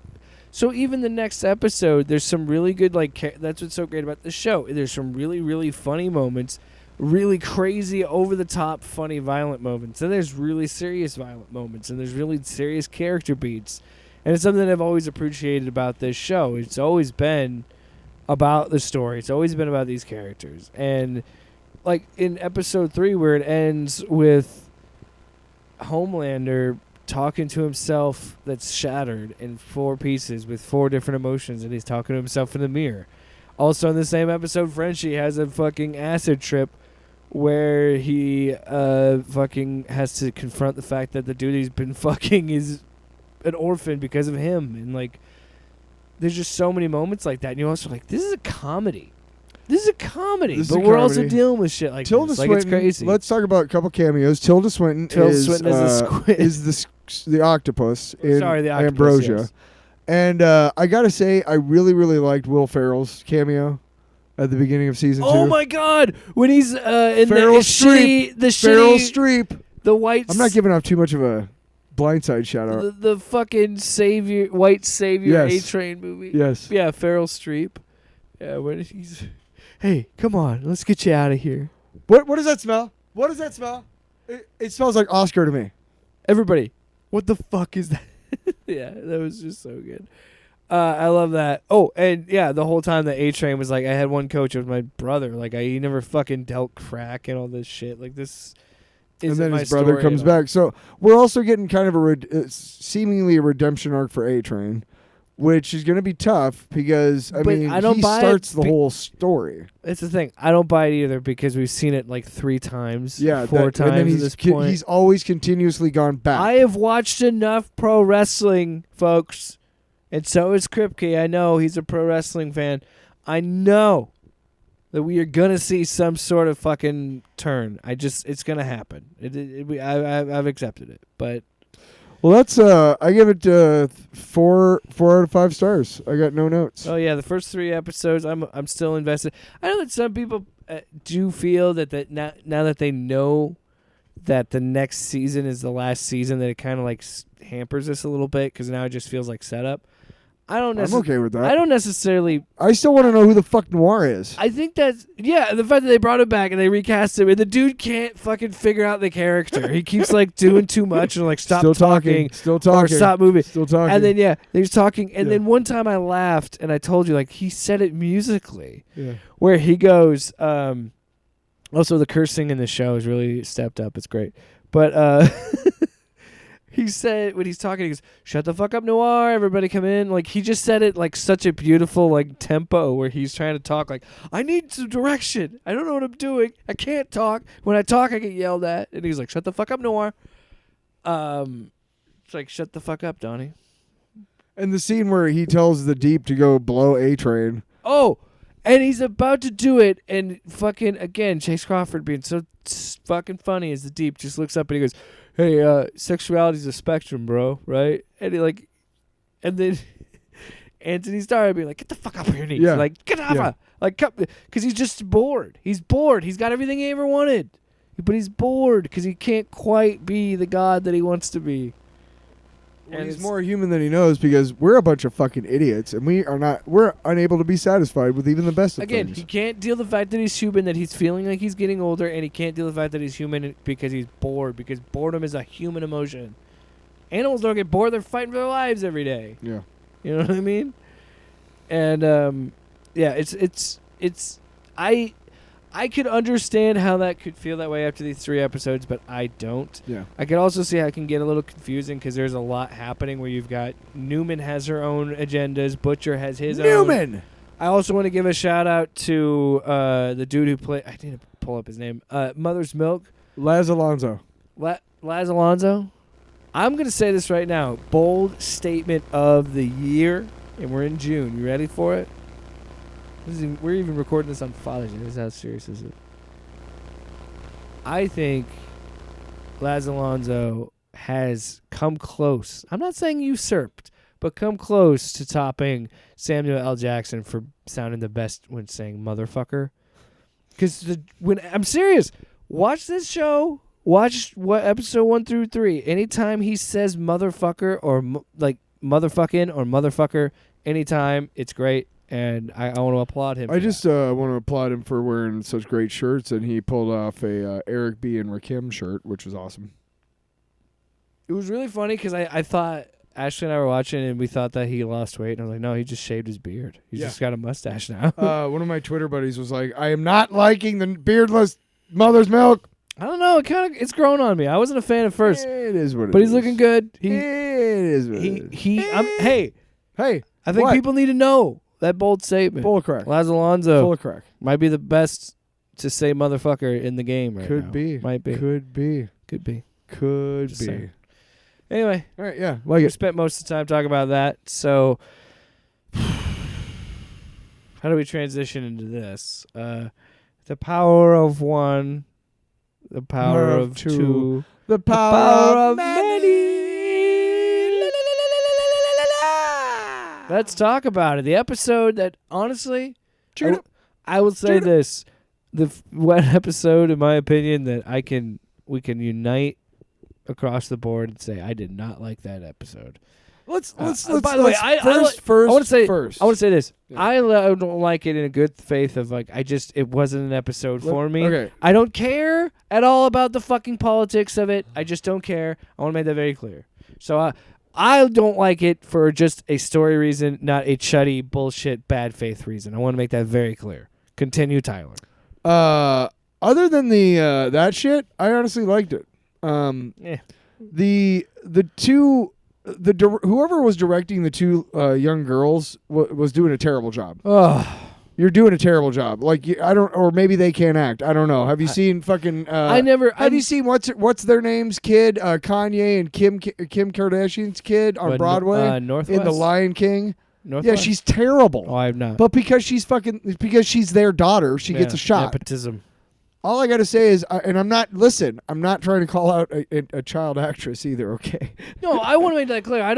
so even the next episode, there's some really good that's what's so great about the show. There's some really really funny moments. Really crazy, over-the-top, funny, violent moments. And there's really serious violent moments. And there's really serious character beats. And it's something that I've always appreciated about this show. It's always been about the story. It's always been about these characters. And, like, in episode 3, where it ends with Homelander talking to himself that's shattered in 4 pieces with 4 different emotions. And he's talking to himself in the mirror. Also, in the same episode, Frenchie has a fucking acid trip where he fucking has to confront the fact that the dude he's been fucking is an orphan because of him. And, like, there's just so many moments like that. And you're also like, this is a comedy. This is a comedy. This is But a we're also comedy. dealing with shit like Tilda this. Like, Swinton. it's crazy. Let's talk about a couple cameos. Tilda Swinton is Swinton as a squid. is the octopus in Sorry, the octopus, Ambrosia. yes. And I gotta say, I really, really liked Will Ferrell's cameo at the beginning of season 2. Oh my God! When he's in Feral the shitty, Streep. Feral Streep. the white. I'm not giving off too much of a Blindside shout out. The fucking savior, white savior Yes. A-Train movie. Yes. Yeah, Farrell Streep. Yeah, when he's, hey, come on, let's get you out of here. What does that smell? What does that smell? It smells like Oscar to me. Everybody, what the fuck is that? Yeah, that was just so good. I love that. Oh, and yeah, the whole time the A-Train was like, I had one coach, it was my brother. Like, he never fucking dealt crack and all this shit. Like, this And isn't then my his brother story comes at all. back. So we're also getting kind of seemingly a redemption arc for A-Train, which is going to be tough because, But I don't he buy it starts the be- whole story. It's the thing. I don't buy it either because we've seen it like 3 times, Yeah. 4 times and then at this point. he's always continuously gone back. I have watched enough pro wrestling, folks, and so is Kripke. I know he's a pro wrestling fan. I know that we are gonna see some sort of fucking turn. It's gonna happen. I've accepted it, but Well, that's I give it 4 out of 5 stars. I got no notes. oh yeah, the first 3 episodes, I'm still invested. I know that some people do feel that now that they know that the next season is the last season, that it kind of like hampers us a little bit because now it just feels like setup. I'm okay with that. I don't necessarily. I still want to know who the fuck Noir is. I think that's the fact that they brought him back and they recast him, and the dude can't fucking figure out the character. He keeps like doing too much and like stop Still talking, Still talking. or stop moving. Still talking. And then he's talking, and Yeah. then one time I laughed and I told you like he said it musically, Yeah. where he goes. Also, the cursing in the show is really stepped up. It's great, but he said when he's talking, he goes, "Shut the fuck up, Noir! Everybody come in!" Like he just said it like such a beautiful like tempo where he's trying to talk like, "I need some direction. I don't know what I'm doing. I can't talk. When I talk, I get yelled at." And he's like, "Shut the fuck up, Noir." It's like, "Shut the fuck up, Donnie." And the scene where he tells the Deep to go blow A-Train. Oh, and he's about to do it, and fucking again, Chase Crawford being so fucking funny as the Deep just looks up and he goes, "Hey, sexuality's a spectrum, bro, right?" And he like, and then Anthony started being like, "Get the fuck up here, Nate." Yeah. Like, get off, Yeah. like, because he's just bored. He's bored. He's got everything he ever wanted, but he's bored because he can't quite be the god that he wants to be. Well, And he's it's- more human than he knows because we're a bunch of fucking idiots and we're unable to be satisfied with even the best of Again, things. he can't deal the fact that he's human, that he's feeling like he's getting older, and he can't deal the fact that he's human because he's bored, because boredom is a human emotion. Animals don't get bored, they're fighting for their lives every day. Yeah. You know what I mean? And I could understand how that could feel that way after these 3 episodes, but I don't. Yeah. I could also see how it can get a little confusing because there's a lot happening where you've got Newman has her own agendas, Butcher has his own. Newman! I also want to give a shout out to the dude who played. I need to pull up his name. Mother's Milk. Laz Alonso. Laz Alonso. I'm gonna say this right now. Bold statement of the year, and we're in June. You ready for it? We're even recording this on Father's Day. This is how serious this is. I think Laz Alonso has come close. I'm not saying usurped, but come close to topping Samuel L. Jackson for sounding the best when saying motherfucker. Because I'm serious, watch this show. Watch what episode 1 through 3. Anytime he says motherfucker or like motherfucking or motherfucker, anytime, it's great. And I want to applaud him. I just want to applaud him for wearing such great shirts, and he pulled off a Eric B. and Rakim shirt, which was awesome. It was really funny because I thought Ashley and I were watching, and we thought that he lost weight, and I was like, no, he just shaved his beard. He's Yeah. just got a mustache now. One of my Twitter buddies was like, I am not liking the beardless Mother's Milk. I don't know. It's grown on me. I wasn't a fan at first, It is what it is. but he's looking good. It is what it is. Hey, Hey, I think what? people need to know that bold statement. Full of crack. Laz Alonso Full of crack. might be the best to say motherfucker in the game right now. Could be. Might be. Could be. Could be. Could Just be. saying. Anyway, All right, yeah, like we it. spent most of the time talking about that. So, how do we transition into this? The power of one, the power of two, The the power, power of of many. many. Let's talk about it. The episode that, honestly, I will say this: the one episode, in my opinion, that we can unite across the board and say I did not like that episode. Let's by the way, I want to say this. Yeah. I don't like it in a good faith of like it wasn't an episode for me. Okay. I don't care at all about the fucking politics of it. I just don't care. I want to make that very clear. So I don't like it for just a story reason, not a chuddy bullshit bad faith reason. I want to make that very clear. Continue, Tyler. Other than the that shit, I honestly liked it. Yeah. The two. Whoever was directing the two young girls was doing a terrible job. Oh, You're doing a terrible job. Like I don't, or maybe they can't act. I don't know. Have you seen fucking? Have you seen what's their names? Kid, Kanye and Kim Kardashian's kid on Broadway Northwest? in The Lion King. Northwest? Yeah, she's terrible. Oh, I have not. But because she's their daughter, she gets a shot. Nepotism. All I got to say is, and I'm not trying to call out a child actress either. Okay. No, I want to make that clear. I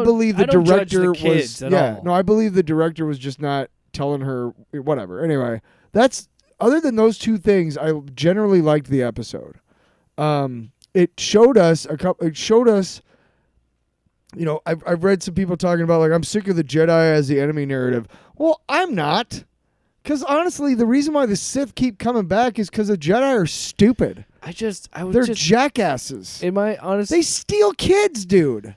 believe the director was No, I believe the director was just not telling her whatever. Anyway, that's other than those two things. I generally liked the episode. It showed us you know, I've read some people talking about like I'm sick of the Jedi as the enemy narrative. Well, I'm not. Because honestly, the reason why the Sith keep coming back is because the Jedi are stupid. They're jackasses. Am I honest? They steal kids, dude.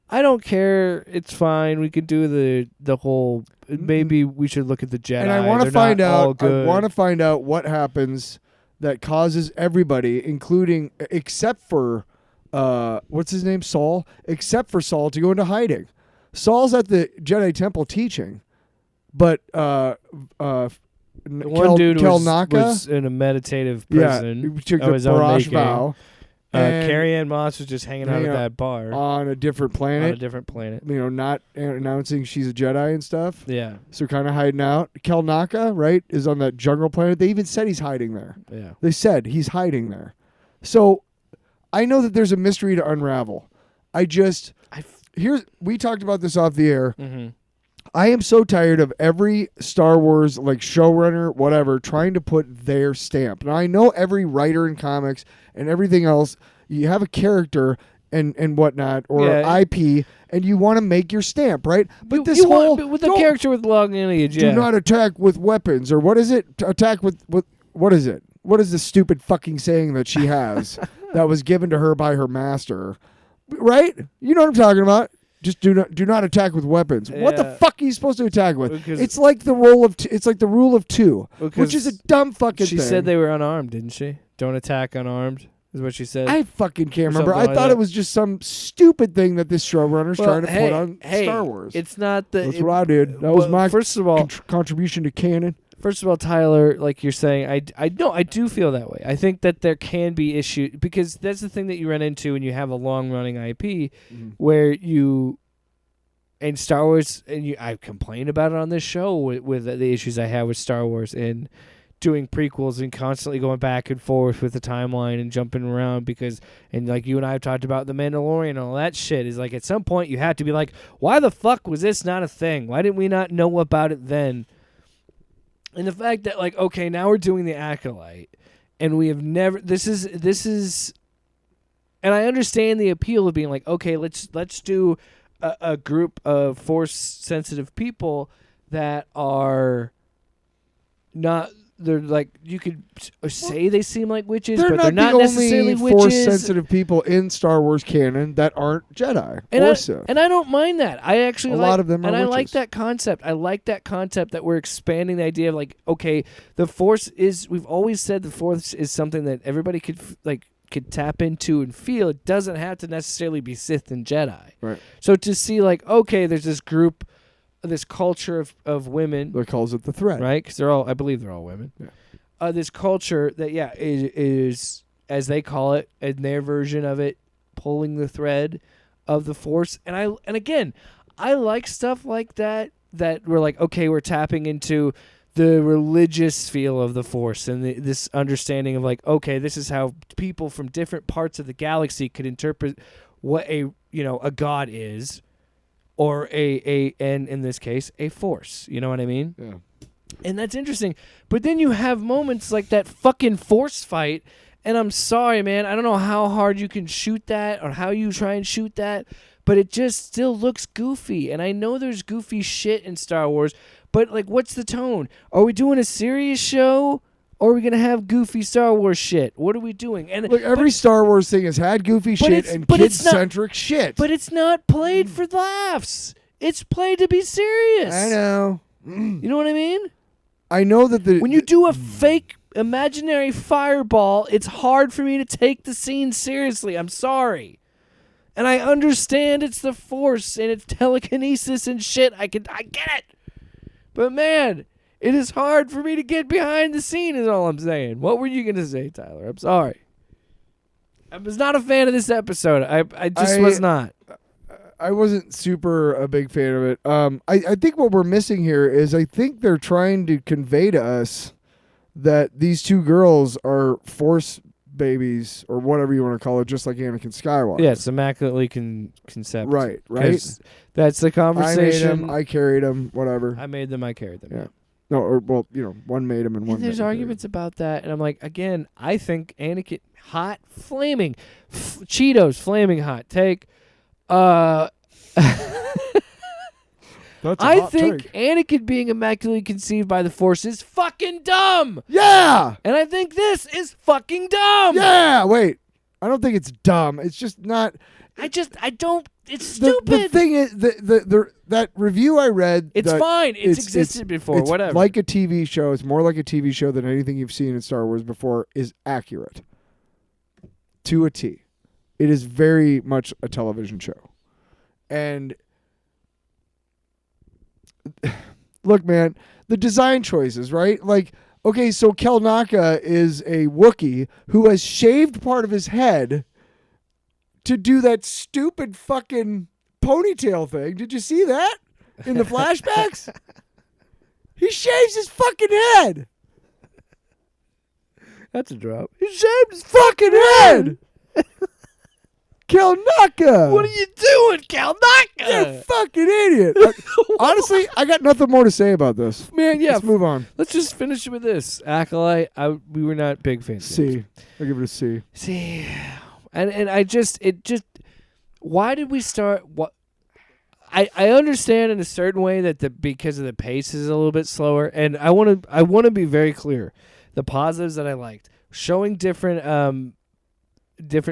I don't care. It's fine. We could do the whole. Maybe we should look at the Jedi. And I want to They're find not all out. good. I want to find out what happens that causes everybody, including except for what's his name, Saul, except for Saul, to go into hiding. Saul's at the Jedi Temple teaching. But The one dude was in a meditative prison. he took of the his own Barrage making. vow. And Carrie Ann Moss was just hanging out at that bar on a different on a planet. different planet. You know, not announcing she's a Jedi and stuff. Yeah, So kind of hiding out. Kelnaka, right, is on that jungle planet. They even said he's hiding there. yeah. They said he's hiding there. So I know that there's a mystery to unravel. We talked about this off the air. Mm-hmm. I am so tired of every Star Wars like showrunner, whatever, trying to put their stamp. Now I know every writer in comics and everything else, you have a character and whatnot or IP, and you want to make your stamp, right? But with the character with long lineage, do not attack with weapons, or what is it? Attack with what is it? What is the stupid fucking saying that she has that was given to her by her master? Right? You know what I'm talking about? Just do not attack with weapons. What the fuck are you supposed to attack with? Because it's like the rule of two, which is a dumb fucking thing. She said they were unarmed, didn't she? Don't attack unarmed is what she said. I fucking can't remember. I something like thought that. it was just some stupid thing that this showrunner's trying to put on Star Wars. It's not the. That's what I did. That was my first of all contribution to canon. First of all, Tyler, like you're saying, I do feel that way. I think that there can be issues because that's the thing that you run into when you have a long running IP where you. And Star Wars, and I complain about it on this show with the issues I have with Star Wars and doing prequels and constantly going back and forth with the timeline and jumping around and like you and I have talked about The Mandalorian and all that shit is like at some point you have to be like, why the fuck was this not a thing? Why didn't we not know about it then? And the fact that like, okay, now we're doing the Acolyte and we have never, this is, and I understand the appeal of being like, okay, let's do a group of force-sensitive people that are not. They're like you could say they seem like witches, but they're not the necessarily only witches. Force-sensitive people in Star Wars canon that aren't Jedi or Sith. And I don't mind that. I actually a lot of them are and witches. I like that concept. I like that concept that we're expanding the idea of like, okay, the Force is. We've always said the Force is something that everybody could tap into and feel. It doesn't have to necessarily be Sith and Jedi. Right. So to see like, okay, there's this group, this culture of women. That calls it the thread. Right? Because I believe they're all women. Yeah. This culture that, is, as they call it, in their version of it, pulling the thread of the Force. And again, I like stuff like that we're like, okay, we're tapping into the religious feel of the Force and this understanding of like, okay, this is how people from different parts of the galaxy could interpret what a god is, or and in this case a Force. You know what I mean? Yeah. And that's interesting. But then you have moments like that fucking Force fight And I'm sorry, man. I don't know how hard you can shoot that or how you try and shoot that, but it just still looks goofy. And I know there's goofy shit in Star Wars, but like, what's the tone? Are we doing a serious show? Or are we gonna have goofy Star Wars shit? What are we doing? And Look, every Star Wars thing has had goofy shit it's- and but it's not- kid-centric shit. but it's not played for laughs. It's played to be serious. I know. You know what I mean? I know that the When you do a fake imaginary fireball, it's hard for me to take the scene seriously. I'm sorry. And I understand it's the Force and it's telekinesis and shit. I get it. But man, it is hard for me to get behind the scene is all I'm saying. What were you going to say, Tyler? I'm sorry. I was not a fan of this episode. I just was not. I wasn't super a big fan of it. I think what we're missing here is I think they're trying to convey to us that these two girls are Force babies or whatever you want to call it, just like Anakin Skywalker. Yeah, it's immaculately concept. Right. 'Cause that's the I made conversation. him. I carried him. Whatever. I made them. I carried them. Yeah. No, or well, one made him and one. And there's didn't carry him. arguments about that, and I'm like, again, I think Anakin hot, flaming, Cheetos, flaming hot take. That's a I hot think take. Anakin being immaculately conceived by the Force is fucking dumb, Yeah. and I think this is fucking dumb. Yeah. Wait. I don't think it's dumb. It's just not. I don't. It's The stupid. thing is, that review I read. It's that fine. It's existed before. It's Whatever. like a TV show. It's more like a TV show than anything you've seen in Star Wars before is accurate to a T. It is very much a television show. And look, man, the design choices, right? Like, okay, so Kelnaka is a Wookiee who has shaved part of his head to do that stupid fucking ponytail thing. Did you see that in the flashbacks? He shaves his fucking head. That's a drop. He shaved his fucking head. Kelnaka. What are you doing, Kalnaka? You're a fucking idiot. Honestly, I got nothing more to say about this. Man, yeah. Let's move on. Let's just finish with this. Acolyte, we were not big fans. C. I'll give it a C. See, and I just why did we start? What I understand in a certain way that because of the pace is a little bit slower, and I want to be very clear. The positives that I liked, showing different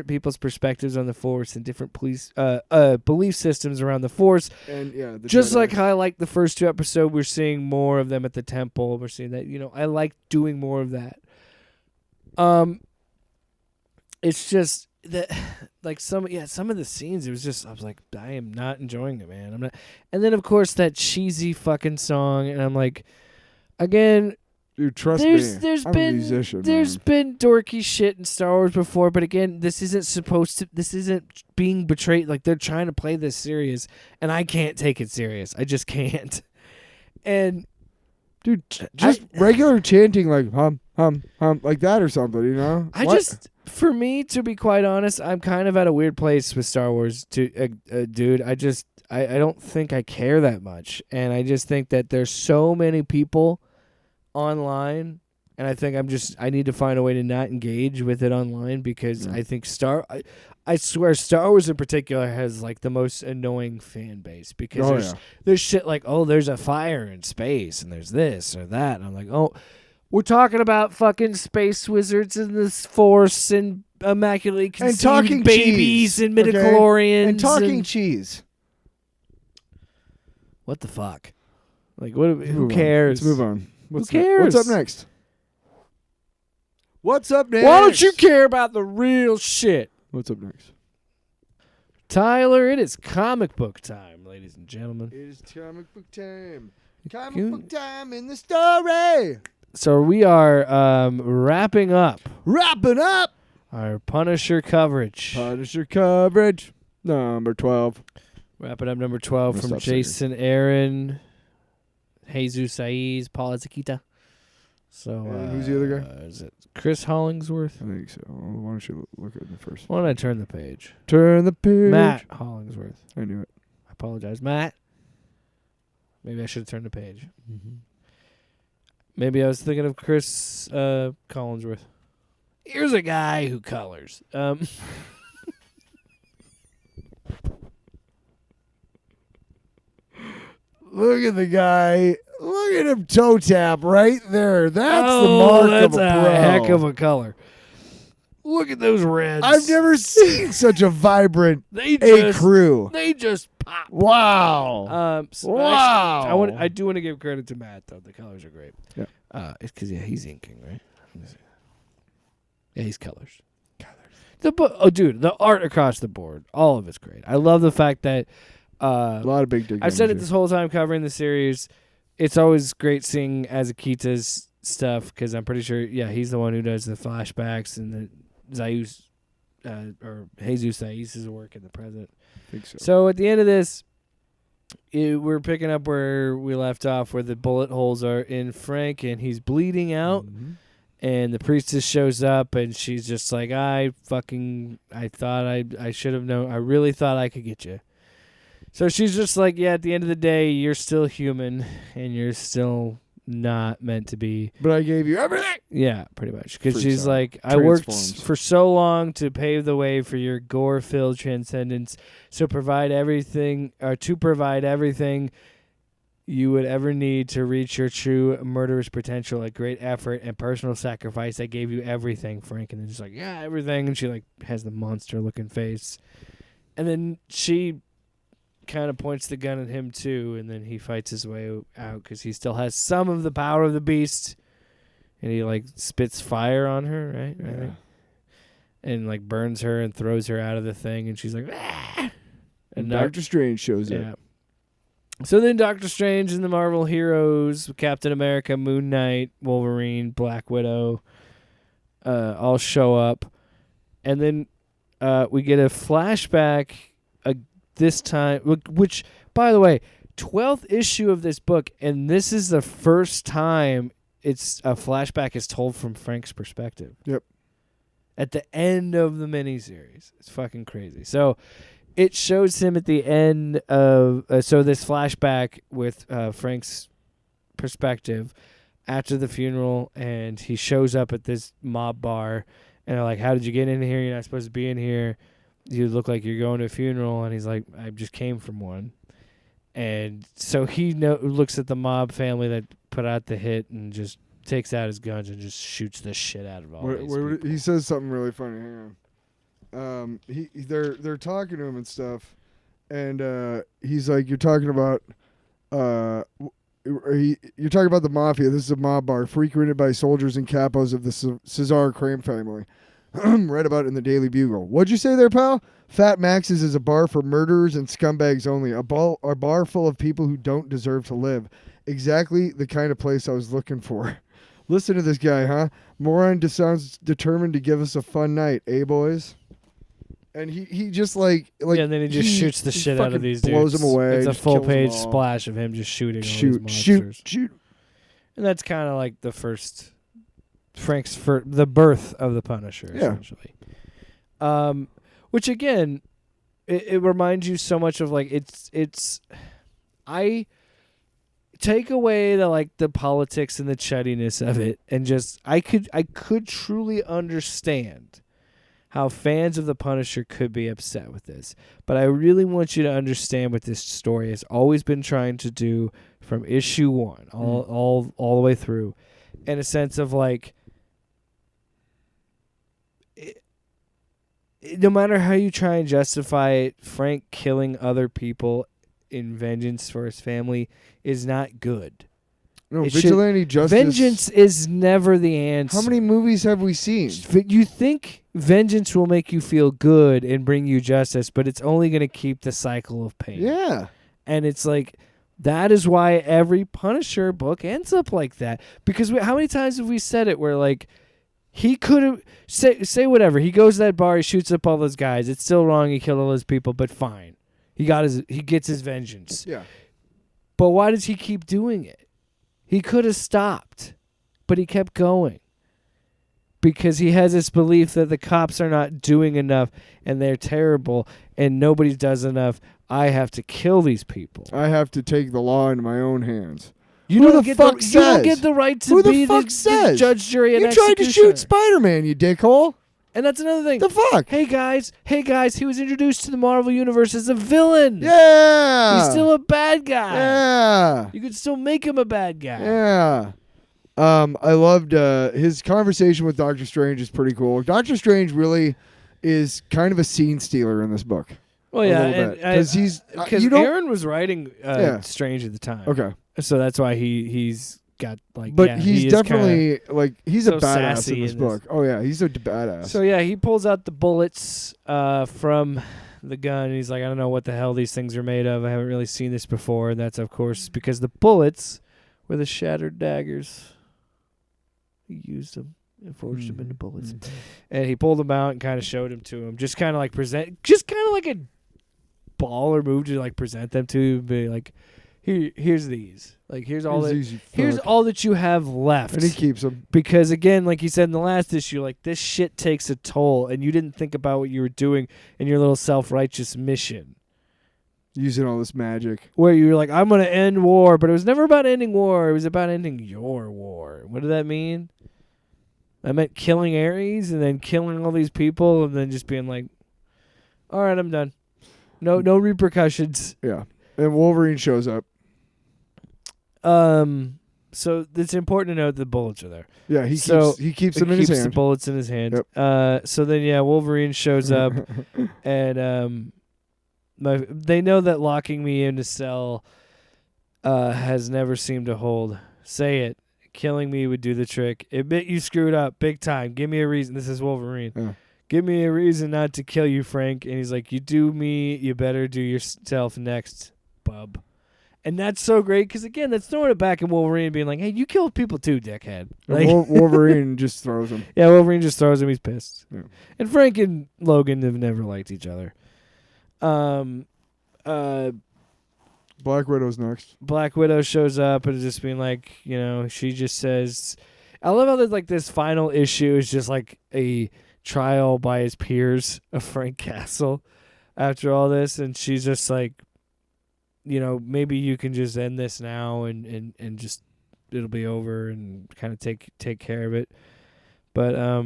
people's perspectives on the Force and different belief systems around the Force. And yeah, the Just Jedi. like how I liked the first two episodes, we're seeing more of them at the temple. We're seeing that, I like doing more of that. It's just that, like some of the scenes, it was just I was like, I am not enjoying it, man. I'm not. And then of course that cheesy fucking song, and I'm like, again, dude, trust there's me. I'm been a musician. there's man. been dorky shit in Star Wars before, but again, this isn't being betrayed. Like they're trying to play this serious, and I can't take it serious. I just can't. And dude, just regular chanting like hum hum hum like that or something, you know? For me, to be quite honest, I'm kind of at a weird place with Star Wars, dude. I don't think I care that much, and I just think that there's so many people online, and I think I need to find a way to not engage with it online because I think I swear Star Wars in particular has like the most annoying fan base because there's shit like, oh, there's a fire in space and there's this or that, and I'm like, oh, we're talking about fucking space wizards and the Force and immaculately conceived talking babies cheese, and okay? midichlorians And talking cheese. what the fuck? Like, what? Who Move on. cares? Let's move on. Who cares? What's up next? What's up next? Why don't you care about the real shit? What's up next? Tyler, it is comic book time, ladies and gentlemen. It is comic book time. Comic book time in the story. So we are wrapping up Wrapping up. our Punisher coverage. Punisher coverage. Number 12. Wrapping up number 12 I'm from gonna stop singing. Jason Aaron, Jesus Saiz, Paul Zaquita. So And who's the other guy? Is it Chris Hollingsworth? I think so. Why don't you look at the first Why don't I turn the page? Turn the page. Matt Hollingsworth. I knew it. I apologize, Matt. Maybe I should have turned the page. Maybe I was thinking of Chris Collinsworth. Here's a guy who colors. Look at the guy. Look at him toe tap right there. That's the mark that's of a pro. heck of a color. Look at those reds. I've never seen such a vibrant They A crew. They just pop. Wow. So Wow. actually, I do want to give credit to Matt though. The colors are great. Yeah. It's because he's inking, right? Yeah, he's colors. Dude, the art across the board, all of it's great. I love the fact that A lot of big dig. I've said it this whole time covering the series. It's always great seeing Azakita's stuff because I'm pretty sure, he's the one who does the flashbacks and the Zayus or Jesus Zayus' work in the present. I think so. So at the end of this, we're picking up where we left off, where the bullet holes are in Frank, and he's bleeding out. Mhm. And the priestess shows up, and she's just like, I thought I should have known. I really thought I could get you. So she's just like, at the end of the day, you're still human, and you're still not meant to be. But I gave you everything. Yeah, pretty much. Because Freaks she's out. like, I worked Transforms. for so long to pave the way for your gore-filled transcendence. So provide everything you would ever need to reach your true murderous potential, a great effort and personal sacrifice. I gave you everything, Frank. And then she's like, yeah, everything. And she like has the monster-looking face. And then she kind of points the gun at him too, and then he fights his way out because he still has some of the power of the beast. And he like spits fire on her, right? Yeah. And like burns her and throws her out of the thing, and she's like, ah! And Doctor Strange shows Yeah. up. So then Doctor Strange and the Marvel heroes, Captain America, Moon Knight, Wolverine, Black Widow, all show up. And then we get a flashback this time, which, by the way, 12th issue of this book, and this is the first time it's a flashback is told from Frank's perspective. Yep. At the end of the miniseries. It's fucking crazy. So it shows him at the end of so this flashback with Frank's perspective after the funeral, and he shows up at this mob bar, and they're like, how did you get in here? You're not supposed to be in here. You look like you're going to a funeral. And he's like, I just came from one. And so he looks at the mob family that put out the hit and just takes out his guns and just shoots the shit out of all these people. He says something really funny. Hang on. They're talking to him and stuff, and he's like, "You're talking about you're talking about the mafia. This is a mob bar frequented by soldiers and capos of the Cesar crime family." Read about it in the Daily Bugle. What'd you say there, pal? Fat Max's is a bar for murderers and scumbags only. A bar full of people who don't deserve to live. Exactly the kind of place I was looking for. Listen to this guy, huh? Moron sounds determined to give us a fun night, eh, boys? And he just like yeah, and then he just shoots the shit out of these dudes. Blows them away. It's a just full kills them page all. splash of him just shooting all these monsters. Shoot. And that's kind of like the first the birth of the Punisher, Yeah. essentially. Which again, it reminds you so much of like I take away the politics and the chuttiness of it, and just I could truly understand how fans of the Punisher could be upset with this. But I really want you to understand what this story has always been trying to do from issue 1 all the way through, in a sense of like, no matter how you try and justify it, Frank killing other people in vengeance for his family is not good. No, It vigilante justice. Vengeance is never the answer. How many movies have we seen? You think vengeance will make you feel good and bring you justice, but it's only going to keep the cycle of pain. Yeah. And it's like, that is why every Punisher book ends up like that. Because how many times have we said it where like, he could have say whatever. He goes to that bar, he shoots up all those guys. It's still wrong. He killed all those people, but fine. He gets his vengeance. Yeah. But why does he keep doing it? He could have stopped, but he kept going. Because he has this belief that the cops are not doing enough and they're terrible and nobody does enough. I have to kill these people. I have to take the law into my own hands. You Who don't the get fuck you don't says? get the right to Who the be fuck the says? judge, jury, and You tried to executioner. shoot Spider-Man, you dickhole. And that's another thing. The fuck? Hey guys, he was introduced to the Marvel Universe as a villain. Yeah. He's still a bad guy. Yeah. You could still make him a bad guy. Yeah. I loved his conversation with Doctor Strange is pretty cool. Doctor Strange really is kind of a scene stealer in this book. Well, A yeah, little bit. 'Cause he's because you don't Aaron was writing Yeah. Strange at the time. okay, So that's why he's got like. but yeah, he's he is definitely like he's so a badass sassy in this in this. book. Oh yeah, he's a badass. So yeah, he pulls out the bullets from the gun. And he's like, I don't know what the hell these things are made of. I haven't really seen this before. And that's of course because the bullets were the shattered daggers. He used them and forged them into bullets. And he pulled them out and kind of showed them to him. Just kind of like like a baller move to like present them to him. Be like, here's these. Like here's all that you have left. And he keeps them. Because again, like you said in the last issue, like this shit takes a toll, and you didn't think about what you were doing in your little self-righteous mission, Using all this magic. where you were like, "I'm gonna end war," but it was never about ending war. It was about ending your war. What did that mean? I meant killing Ares and then killing all these people, and then just being like, "All right, I'm done. No repercussions." Yeah. And Wolverine shows up. So it's important to note the bullets are there. Yeah, he keeps them in his the hand. bullets in his hand. Yep. So then, yeah, Wolverine shows up, and they know that locking me in a cell has never seemed to hold. Say it. Killing me would do the trick. Admit you screwed up big time. Give me a reason. This is Wolverine. Yeah. Give me a reason not to kill you, Frank. And he's like, you do me, you better do yourself next, bub. And that's so great because, again, that's throwing it back at Wolverine being like, hey, you killed people too, dickhead. Like, Wolverine just throws him. yeah, Wolverine just throws him. He's pissed. Yeah. And Frank and Logan have never liked each other. Black Widow's next. Black Widow shows up and is just being like, she just says, I love how there's like this final issue is just like a trial by his peers of Frank Castle after all this. And she's just like, maybe you can just end this now and just it'll be over and kind of take care of it. But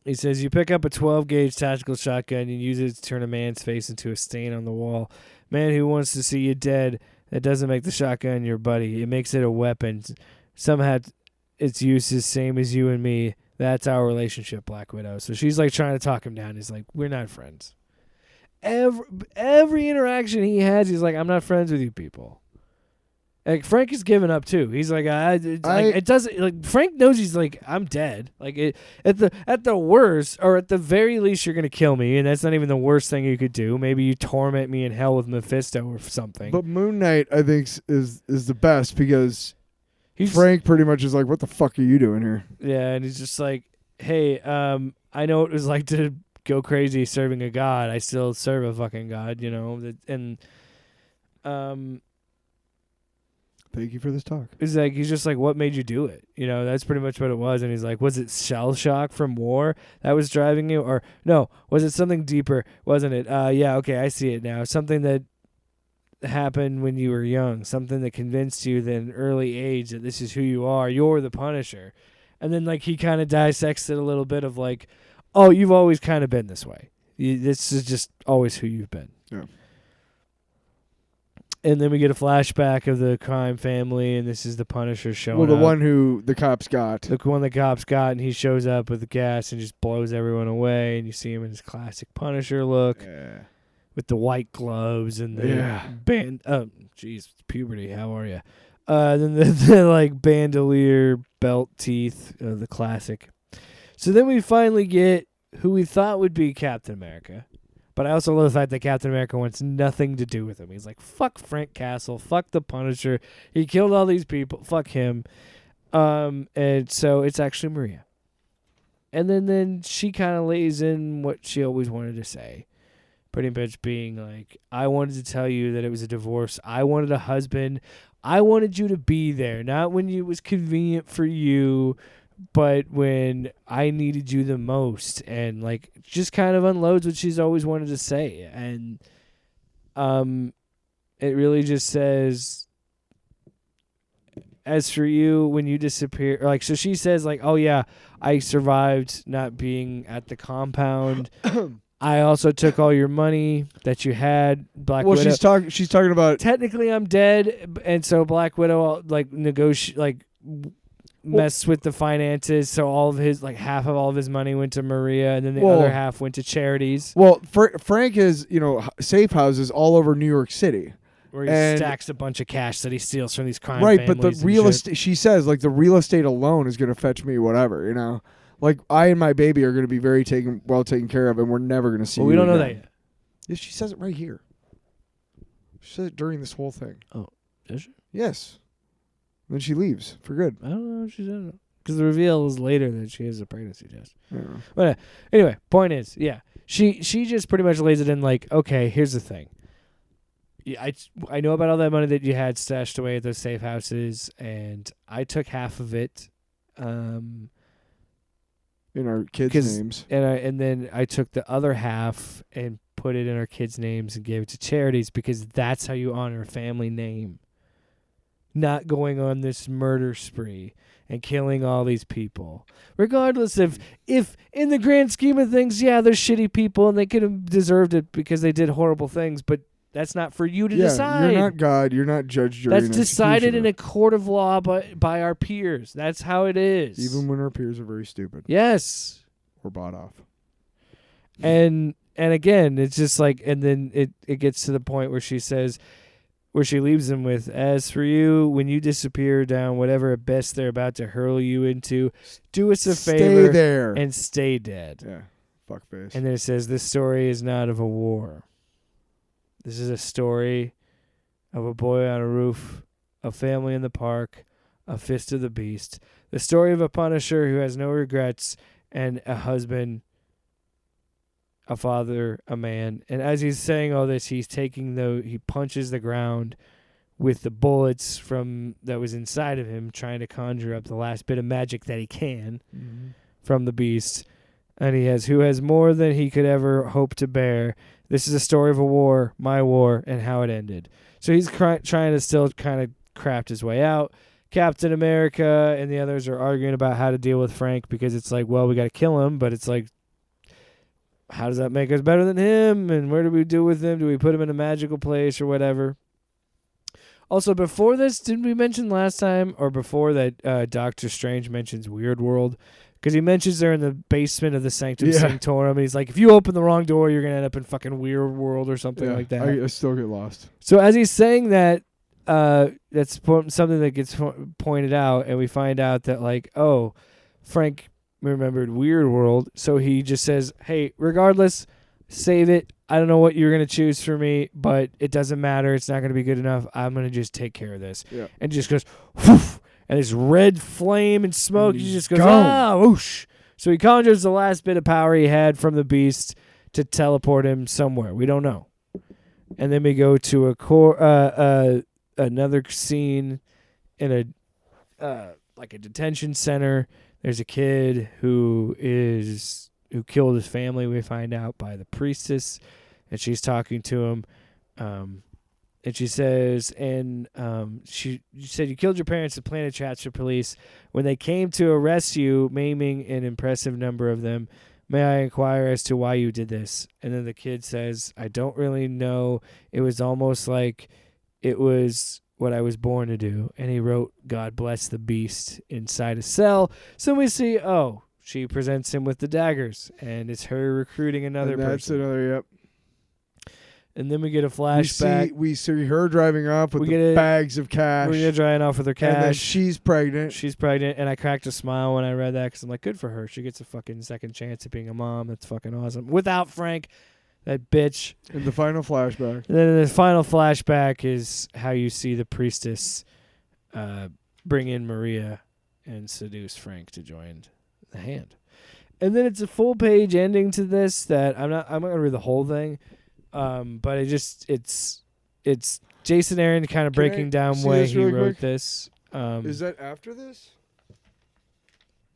he says you pick up a 12-gauge tactical shotgun and use it to turn a man's face into a stain on the wall. Man who wants to see you dead, that doesn't make the shotgun your buddy. It makes it a weapon. Somehow its use is same as you and me. That's our relationship, Black Widow. So she's like trying to talk him down. He's like, we're not friends. Every interaction he has, he's like, I'm not friends with you people. Like Frank is giving up too. He's like, it doesn't like Frank knows he's like, I'm dead. Like at the worst, or at the very least, you're gonna kill me, and that's not even the worst thing you could do. Maybe you torment me in hell with Mephisto or something. But Moon Knight, I think, is the best because Frank pretty much is like, what the fuck are you doing here? Yeah, and he's just like, hey, I know what it was like to go crazy serving a god. I still serve a fucking god, and Thank you for this talk. he's just like, what made you do it? That's pretty much what it was. And he's like, was it shell shock from war that was driving you? Or no, was it something deeper? Wasn't it? Yeah, okay, I see it now. Something that happened when you were young. Something that convinced you at an early age that this is who you are. You're the Punisher. And then like he kind of dissects it a little bit of like, oh, you've always kind of been this way. This is just always who you've been. Yeah. And then we get a flashback of the crime family, and this is the Punisher showing Well, the up. one who the cops got. The one the cops got, and he shows up with the gas and just blows everyone away, and you see him in his classic Punisher look with the white gloves and the band. Oh, jeez, puberty. How are you? Then the like bandolier belt teeth, the classic. So then we finally get who we thought would be Captain America. But I also love the fact that Captain America wants nothing to do with him. He's like, fuck Frank Castle, fuck the Punisher. He killed all these people, fuck him. And so it's actually Maria. And then she kind of lays in what she always wanted to say. Pretty much being like, I wanted to tell you that it was a divorce. I wanted a husband. I wanted you to be there. Not when it was convenient for you, but when I needed you the most. And like just kind of unloads what she's always wanted to say. And it really just says, as for you, when you disappear, like, so she says, like, oh, yeah, I survived not being at the compound. I also took all your money that you had, Black Well, Widow. she's talking about Technically, I'm dead, and so Black Widow, like, messed with the finances, so all of his, like, half of all of his money went to Maria, and then the other half went to charities. Well, Frank has, safe houses all over New York City. Where he And- stacks a bunch of cash that he steals from these crime Right, but families the and real shit. estate, she says, like, the real estate alone is going to fetch me whatever, Like, I and my baby are going to be very well taken care of, and we're never going to see Well, we you don't know again. that yet. Yeah, she says it right here. She says it during this whole thing. Oh, does she? Yes. Then she leaves for good. I don't know if she said, because the reveal is later that she has a pregnancy test. I don't know. But anyway, point is, yeah, she just pretty much lays it in like, okay, here's the thing. Yeah, I know about all that money that you had stashed away at those safe houses, and I took half of it, In our kids' names. and then I took the other half and put it in our kids' names and gave it to charities, because that's how you honor a family name. Not going on this murder spree and killing all these people. Regardless of if in the grand scheme of things, yeah, they're shitty people and they could have deserved it because they did horrible things, but that's not for you to decide. You're not God. You're not judge, jury, That's and decided in executioner. a court of law by our peers. That's how it is. Even when our peers are very stupid yes. or bought off. And again, it's just like, and then it gets to the point where she says, where she leaves them with, as for you, when you disappear down whatever abyss they're about to hurl you into, do us a Stay favor there. and stay dead. Yeah. Fuckface. And then it says, this story is not of a war. This is a story of a boy on a roof, a family in the park, a fist of the beast, the story of a punisher who has no regrets, and a husband, a father, a man. And as he's saying all this, he punches the ground with the bullets that was inside of him, trying to conjure up the last bit of magic that he can from the beast. And who has more than he could ever hope to bear. This is a story of a war, my war, and how it ended. So he's trying to still kind of craft his way out. Captain America and the others are arguing about how to deal with Frank, because it's like, well, we got to kill him, but it's like, how does that make us better than him? And where do we do with him? Do we put him in a magical place or whatever? Also, before this, didn't we mention last time, or before that, Doctor Strange mentions Weird World? Because he mentions they're in the basement of the Sanctum Sanctorum, and he's like, if you open the wrong door, you're going to end up in fucking Weird World or something like that. I still get lost. So as he's saying that, that's something that gets pointed out, and we find out that, like, oh, Frank remembered Weird World, so he just says, hey, regardless, save it. I don't know what you're going to choose for me, but it doesn't matter. It's not going to be good enough. I'm going to just take care of this. Yeah. And just goes, whoosh, and this red flame and smoke, And he he's just goes, gone. whoosh. So he conjures the last bit of power he had from the beast to teleport him somewhere. We don't know. And then we go to another scene in like a detention center. There's a kid who killed his family, we find out, by the priestess, and she's talking to him. And she says, she said, you killed your parents and planted traps for police. When they came to arrest you, maiming an impressive number of them, may I inquire as to why you did this? And then the kid says, I don't really know. It was almost like it was what I was born to do. And he wrote, God bless the beast, inside a cell. So we see, she presents him with the daggers, and it's her recruiting another And that's person. another, yep. And then we get a flashback. We see her driving off with We the get bags of cash. We're drying off with her And then cash. she's pregnant. She's pregnant, and I cracked a smile when I read that, because I'm like, good for her. She gets a fucking second chance at being a mom. That's fucking awesome. Without Frank, that bitch. In the final flashback. And then the final flashback is how you see the priestess bring in Maria and seduce Frank to join the Hand. And then it's a full page ending to this that I'm not gonna read the whole thing. But it's Jason Aaron kind of Can I breaking down see way this he really wrote quick? this. Is that after this?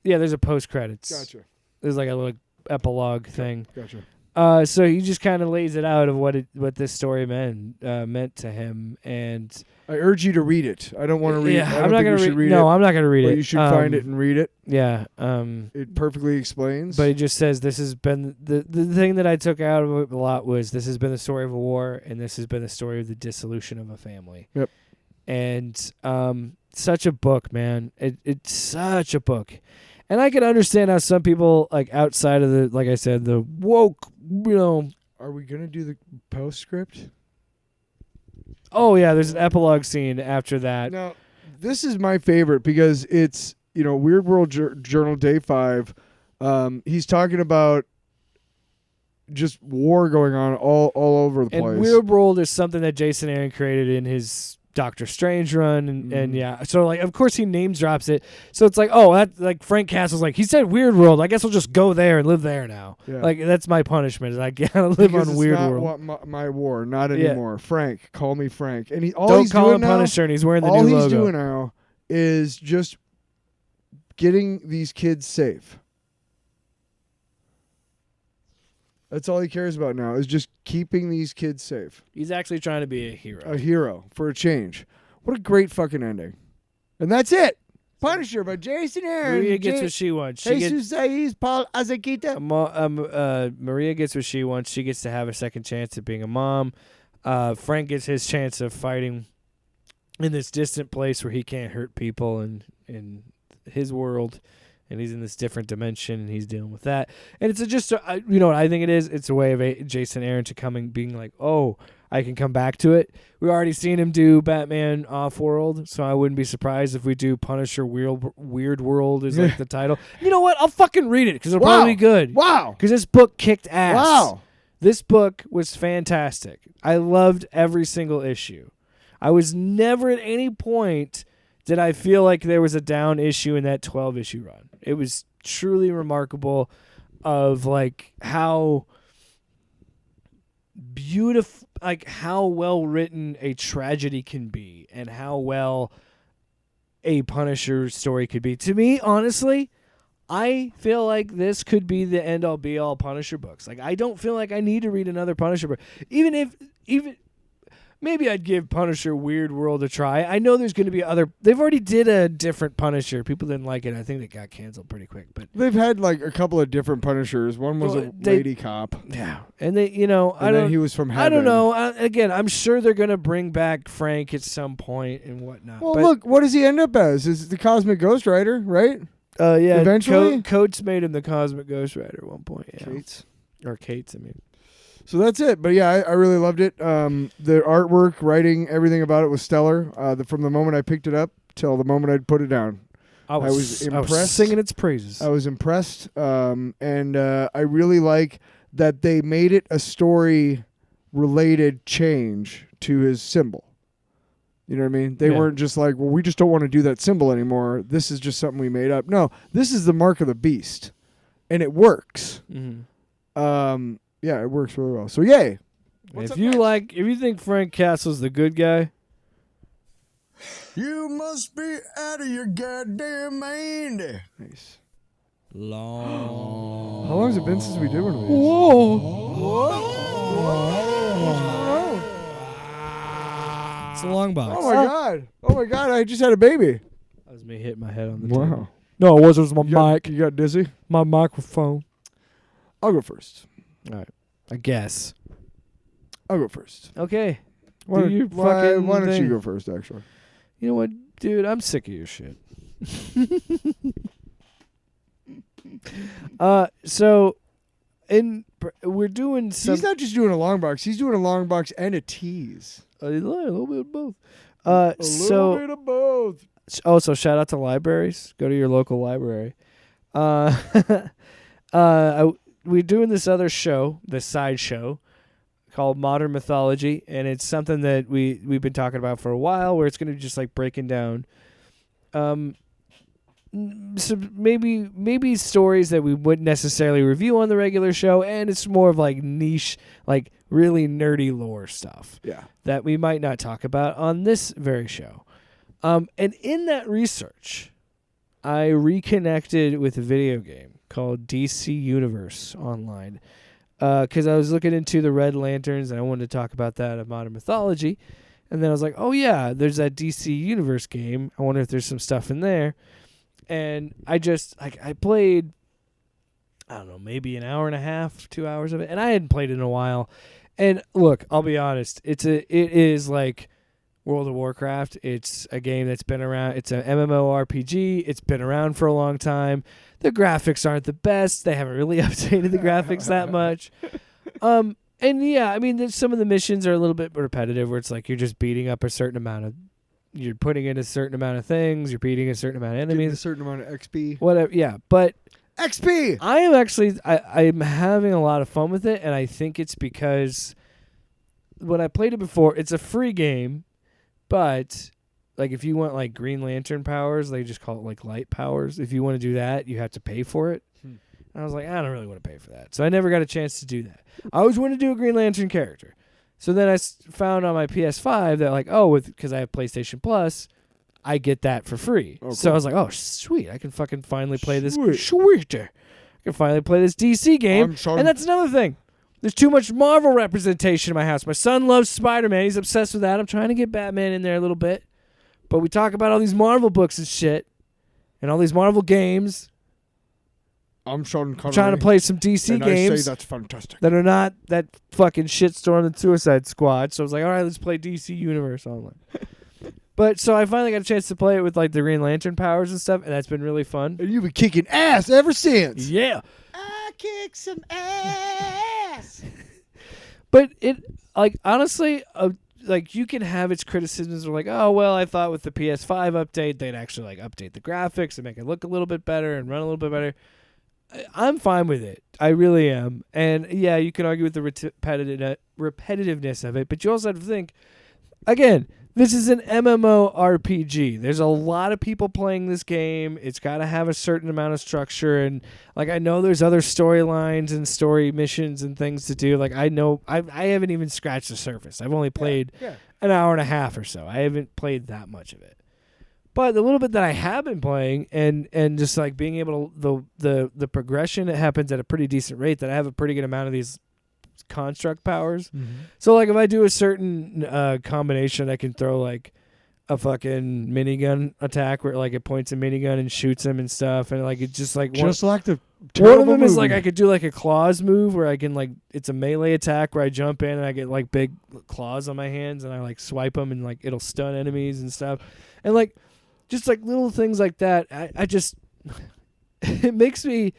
Yeah, there's a post credits. Gotcha. There's like a little epilogue thing. Gotcha. So he just kind of lays it out of what this story meant to him, and I urge you to read it. I don't want to read. yeah, I I'm don't not think gonna we should read No, it. I'm not gonna read But it. you should find it and read it. Yeah. It perfectly explains. But he just says this has been the thing that I took out of it a lot was this has been the story of a war, and this has been the story of the dissolution of a family. Yep. And such a book, man. It's such a book. And I can understand how some people, like outside of the, like I said, the woke, Are we gonna do the postscript? Oh yeah, there's an epilogue scene after that. Now, this is my favorite because it's Weird World Journal Day 5. He's talking about just war going on all over the And place. Weird World is something that Jason Aaron created in his Doctor Strange run, and yeah, so like of course he name drops it. So it's like, oh, that like Frank Castle's like he said Weird World. I guess we'll just go there and live there now. Yeah. Like that's my punishment. Is I gotta live Because on it's Weird not World. my war, not Yeah. anymore. Frank, call me Frank. And Don't he's call doing him now, Punisher, and he's wearing the all new he's logo. doing now is just getting these kids safe. That's all he cares about now is just keeping these kids safe. He's actually trying to be a hero. A hero for a change. What a great fucking ending. And that's it. Punisher by Jason Aaron. Maria gets what she wants. She gets, Jesus Saiz, Paul Azaquita. Maria gets what she wants. She gets to have a second chance at being a mom. Frank gets his chance of fighting in this distant place where he can't hurt people in his world, and he's in this different dimension, and he's dealing with that. And it's just, you know what I think it is? It's a way of Jason Aaron to being like, oh, I can come back to it. We already seen him do Batman Off-World, so I wouldn't be surprised if we do Punisher Weird World is like the title. You know what? I'll fucking read it because it'll probably be good. Wow. Because this book kicked ass. Wow. This book was fantastic. I loved every single issue. I was never at any point did I feel like there was a down issue in that 12-issue run. It was truly remarkable of like how beautiful, like how well written a tragedy can be and how well a Punisher story could be. To me, honestly, I feel like this could be the end-all be-all Punisher books. Like, I don't feel like I need to read another Punisher book. Even maybe I'd give Punisher Weird World a try. I know there's going to be other. They've already did a different Punisher. People didn't like it. I think it got canceled pretty quick. But They've had like a couple of different Punishers. One was a lady cop. yeah, and they, you know, And then he was from heaven. I don't know. Again, I'm sure they're going to bring back Frank at some point and whatnot. Well, but, look, what does he end up as? Is the Cosmic Ghost Rider, right? yeah. eventually? Coates made him the Cosmic Ghost Rider at one point. Yeah, Kate's. or Kate's. I mean. So that's it. But yeah, I really loved it. The artwork, writing, everything about it was stellar. From the moment I picked it up till the moment I'd put it down. I was impressed. singing its praises. I was impressed. And I really like that they made it a story-related change to his symbol. You know what I mean? They weren't just like, well, we just don't want to do that symbol anymore. This is just something we made up. No, this is the mark of the beast. And it works. Mm-hmm. Yeah, it works really well. So yay. If you think Frank Castle's the good guy, You must be out of your goddamn mind. Nice. long. How long has it been since we did one of these? It's a long box. Oh my god. Oh my god, I just had a baby. That was me hitting my head on the Wow. table. No, it wasn't. It was my mic. You got dizzy? My microphone. I'll go first. All right. I guess. I'll go first. Okay. Why Do your don't, why fucking don't you thing. go first, actually? You know what, dude? I'm sick of your shit. So, we're doing some. He's not just doing a long box. He's doing a long box and a tease. A little bit of both. A little bit of both. So shout out to libraries. Go to your local library. We're doing this other show, this side show, called Modern Mythology, and it's something that we've been talking about for a while, where it's going to be just like breaking down, so maybe stories that we wouldn't necessarily review on the regular show, and it's more of like niche, like really nerdy lore stuff. Yeah. That we might not talk about on this very show. And in that research, I reconnected with a video game called DC Universe Online. because I was looking into the Red Lanterns and I wanted to talk about that of modern mythology. And then I was like, oh, yeah, there's that DC Universe game. I wonder if there's some stuff in there. And I played, I don't know, maybe an hour and a half, 2 hours of it. And I hadn't played it in a while. And look, I'll be honest. It is like World of Warcraft. It's a game that's been around. It's an MMORPG. It's been around for a long time. The graphics aren't the best. They haven't really updated the graphics that much. And yeah, I mean, some of the missions are a little bit repetitive where it's like you're just beating up a certain amount of, you're putting in a certain amount of things, you're beating a certain amount of Getting enemies. a certain amount of XP. Whatever, yeah. But XP! I am actually, I'm having a lot of fun with it, and I think it's because when I played it before, it's a free game, but like if you want like Green Lantern powers, they just call it like light powers. If you want to do that, you have to pay for it. I was like, I don't really want to pay for that. So I never got a chance to do that. I always wanted to do a Green Lantern character. So then I found on my PS5 that like, because I have PlayStation Plus, I get that for free. Oh, so cool. I was like, oh, sweet. I can fucking finally play this. Sweet. Sweet. I can finally play this DC game. I'm sorry. And that's another thing. There's too much Marvel representation in my house. My son loves Spider-Man. He's obsessed with that. I'm trying to get Batman in there a little bit. But we talk about all these Marvel books and shit and all these Marvel games. I'm Sean Connery. Trying to play some DC and games I say that's fantastic. that are not that fucking shitstorm and Suicide Squad. So I was like, all right, let's play DC Universe online. But so I finally got a chance to play it with like the Green Lantern powers and stuff, and that's been really fun. And you've been kicking ass ever since. Yeah. I kick some ass. But it, like, honestly, like, you can have its criticisms of like, oh, well, I thought with the PS5 update, they'd actually, like, update the graphics and make it look a little bit better and run a little bit better. I'm fine with it. I really am. And, yeah, you can argue with the repetitiveness of it, but you also have to think, again, this is an MMORPG. There's a lot of people playing this game. It's got to have a certain amount of structure. And, like, I know there's other storylines and story missions and things to do. Like, I know I haven't even scratched the surface. I've only played an hour and a half or so. I haven't played that much of it. But the little bit that I have been playing and just, like, being able to, the progression, it happens at a pretty decent rate that I have a pretty good amount of these construct powers. Mm-hmm. So like if I do a certain combination, I can throw like a fucking minigun attack where like it points a minigun and shoots him and stuff, and like it's just like like the one of them movie. is like I could do like a claws move where I can like it's a melee attack where I jump in and I get like big claws on my hands and I like swipe them and like it'll stun enemies and stuff, and like just like little things like that. I just it makes me.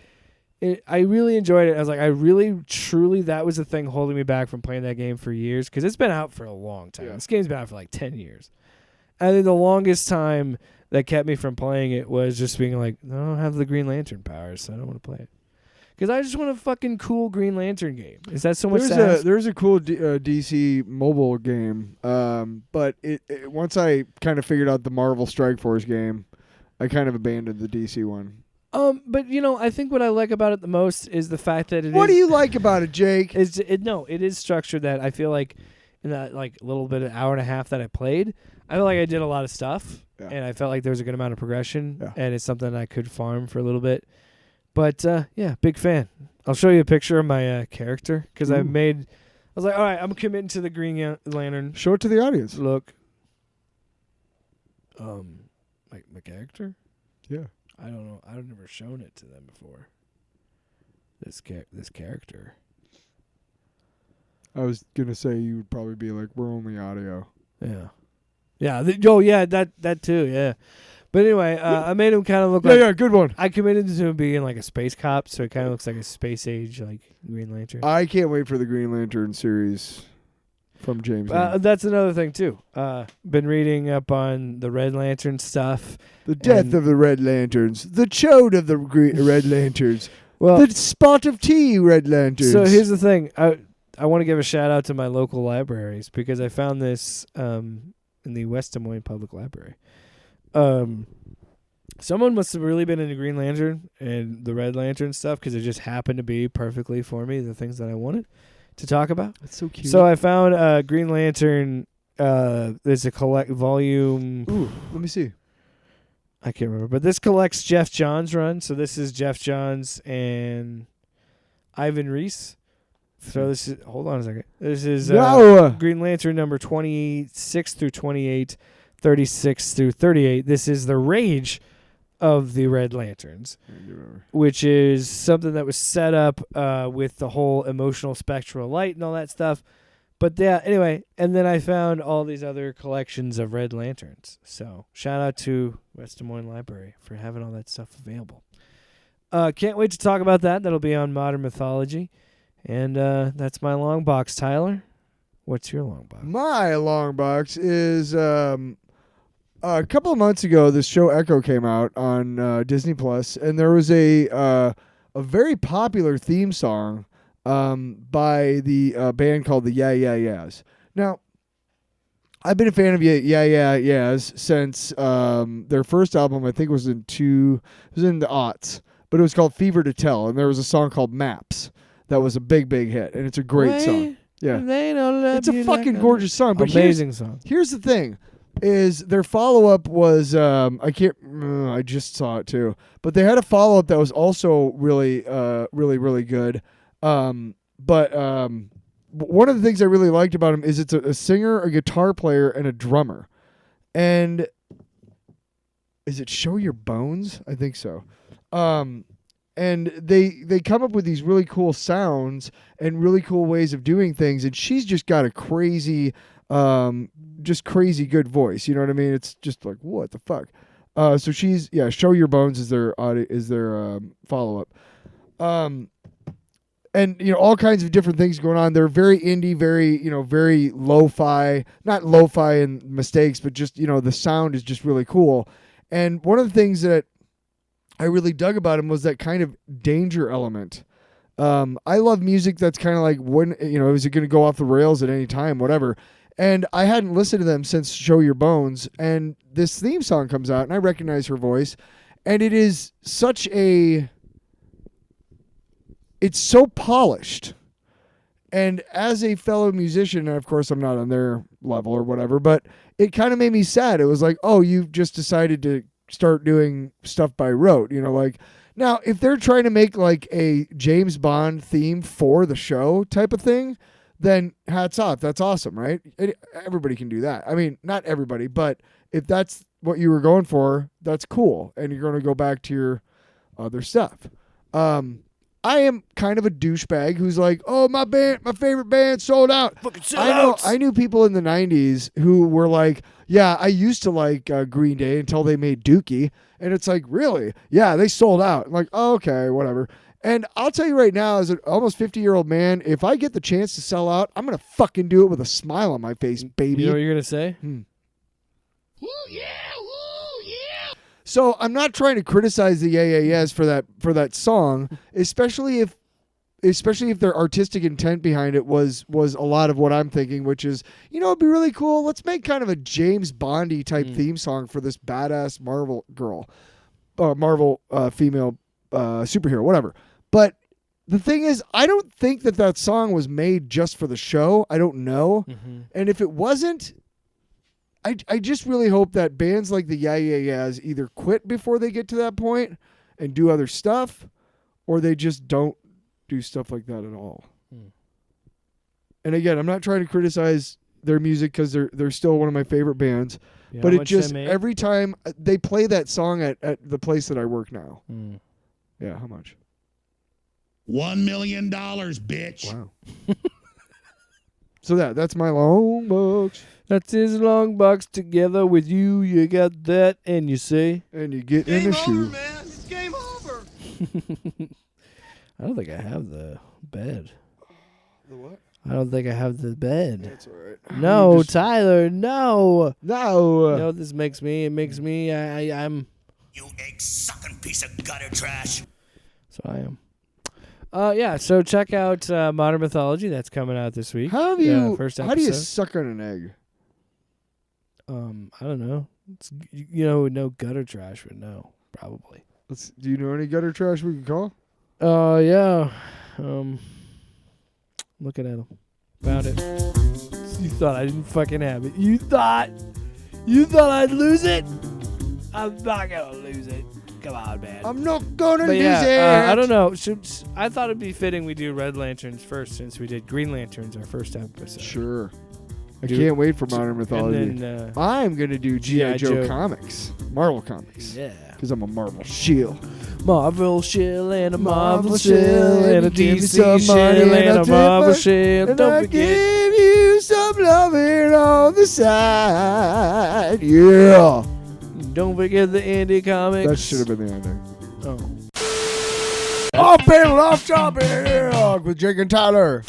I really enjoyed it. I was like, I really, truly, that was the thing holding me back from playing that game for years because it's been out for a long time. Yeah. This game's been out for like 10 years. And then the longest time that kept me from playing it was just being like, I don't have the Green Lantern powers, so I don't want to play it. Because I just want a fucking cool Green Lantern game. Is that so much to ask? There's a cool DC mobile game, but it once I kind of figured out the Marvel Strike Force game, I kind of abandoned the DC one. But you know, I think what I like about it the most is the fact that What do you like about it, Jake? It is structured that I feel like in that like little bit of hour and a half that I played, I feel like I did a lot of stuff, and I felt like there was a good amount of progression, and it's something I could farm for a little bit. But yeah, big fan. I'll show you a picture of my character because I was like, all right, I'm committing to the Green Lantern. Show it to the audience. Look. My character? Yeah. I don't know. I've never shown it to them before. This character. I was gonna say you would probably be like, we're only audio. Yeah. Yeah. That too. Yeah. But anyway, I made him kind of look like. Yeah, good one. I committed to him being like a space cop, so it kind of looks like a space age like Green Lantern. I can't wait for the Green Lantern series from James. That's another thing too. Been reading up on the Red Lantern stuff. The death of the Red Lanterns. The chode of the Red Lanterns. Well, the spot of tea Red Lanterns. So here's the thing. I want to give a shout out to my local libraries because I found this in the West Des Moines Public Library. Someone must have really been into Green Lantern and the Red Lantern stuff because it just happened to be perfectly for me, the things that I wanted to talk about. That's so cute. So I found Green Lantern. There's a collect volume. Ooh, let me see. I can't remember, but this collects Jeff Johns' run. So this is Jeff Johns and Ivan Reis So this is. Hold on a second. This is No. Green Lantern number 26 through 28, 36 through 38. This is the rage of the Red Lanterns, which is something that was set up with the whole emotional spectral light and all that stuff. But yeah, anyway, and then I found all these other collections of Red Lanterns. So shout out to West Des Moines Library for having all that stuff available. Can't wait to talk about that. That'll be on Modern Mythology. And that's my long box, Tyler. What's your long box? My long box is a couple of months ago. This show Echo came out on Disney Plus, and there was a very popular theme song by the band called the Yeah Yeah Yeahs. Now, I've been a fan of Yeah Yeah Yeahs since their first album. I think was in the aughts, but it was called Fever to Tell, and there was a song called Maps that was a big hit, and it's a great song. Yeah, They don't love it's a you fucking like gorgeous song. But amazing song. Here's the thing. Is their follow-up was I just saw it too, but they had a follow-up that was also really good. But one of the things I really liked about him is it's a singer, a guitar player, and a drummer. And is it Show Your Bones? I think so. And they come up with these really cool sounds and really cool ways of doing things. And she's just got a crazy good voice. You know what I mean? It's just like, what the fuck? So she's, Show Your Bones is their follow-up. And, all kinds of different things going on. They're very indie, very lo-fi, not lo-fi and mistakes, but just, the sound is just really cool. And one of the things that I really dug about him was that kind of danger element. I love music that's kind of like, when, is it going to go off the rails at any time, whatever. And I hadn't listened to them since Show Your Bones. And this theme song comes out, and I recognize her voice. And it is it's so polished. And as a fellow musician, and of course I'm not on their level or whatever, but it kind of made me sad. It was like, oh, you've just decided to start doing stuff by rote, Now, if they're trying to make like a James Bond theme for the show type of thing, then hats off. That's awesome, right? Everybody can do that. I mean, not everybody, but if that's what you were going for, that's cool. And you're going to go back to your other stuff. I am kind of a douchebag who's like, oh, my favorite band sold out. Fucking sellouts. I knew people in the 90s who were like, yeah, I used to like Green Day until they made Dookie. And it's like, really? Yeah, they sold out. I'm like, oh, okay, whatever. And I'll tell you right now, as an almost 50-year-old man, if I get the chance to sell out, I'm going to fucking do it with a smile on my face, baby. You know what you're going to say? Woo, yeah, woo, yeah. So I'm not trying to criticize the Yeah Yeah Yeahs for that song, especially if their artistic intent behind it was a lot of what I'm thinking, which is, it'd be really cool. Let's make kind of a James Bondy type theme song for this badass Marvel girl, Marvel female superhero, whatever. But the thing is, I don't think that song was made just for the show. I don't know, and if it wasn't, I just really hope that bands like the Yeah Yeah Yeahs either quit before they get to that point and do other stuff, or they just don't do stuff like that at all. And again, I'm not trying to criticize their music because they're still one of my favorite bands, but it just every time they play that song at the place that I work now. Yeah, how much? $1 million, bitch. Wow. So that's my long box. That's his long box. Together with you, you got that, and you say, and you get in the shoe. Man. It's game over. I don't think I have the bed. The what? I don't think I have the bed. That's all right. No, Tyler, no. No. You know what this makes me? It makes me, I'm. You egg-sucking piece of gutter trash. So I am. Yeah, so check out Modern Mythology. That's coming out this week. How do you episode. suck on an egg? I don't know. It's, no gutter trash would know, probably. Do you know any gutter trash we can call? Yeah. Looking at him. Found it. You thought I didn't fucking have it. You thought I'd lose it? I'm not gonna lose it. Come on, man. I'm not gonna But lose yeah, it. I don't know. I thought it'd be fitting we do Red Lanterns first, since we did Green Lanterns our first episode. Sure. I Do- can't wait for Modern Mythology. And then, I'm gonna do G.I. G.I. Joe Joe. comics, Marvel comics, yeah. because I'm a Marvel shield. Marvel shield and a Marvel Marvel shield and a give me DC some shield money and and I'll a take Marvel my- shield. And Don't I forget. give you some loving on the side. Yeah. Don't forget the indie comics. That should have been the ending. Oh. Off panel, off topic with Jake and Tyler.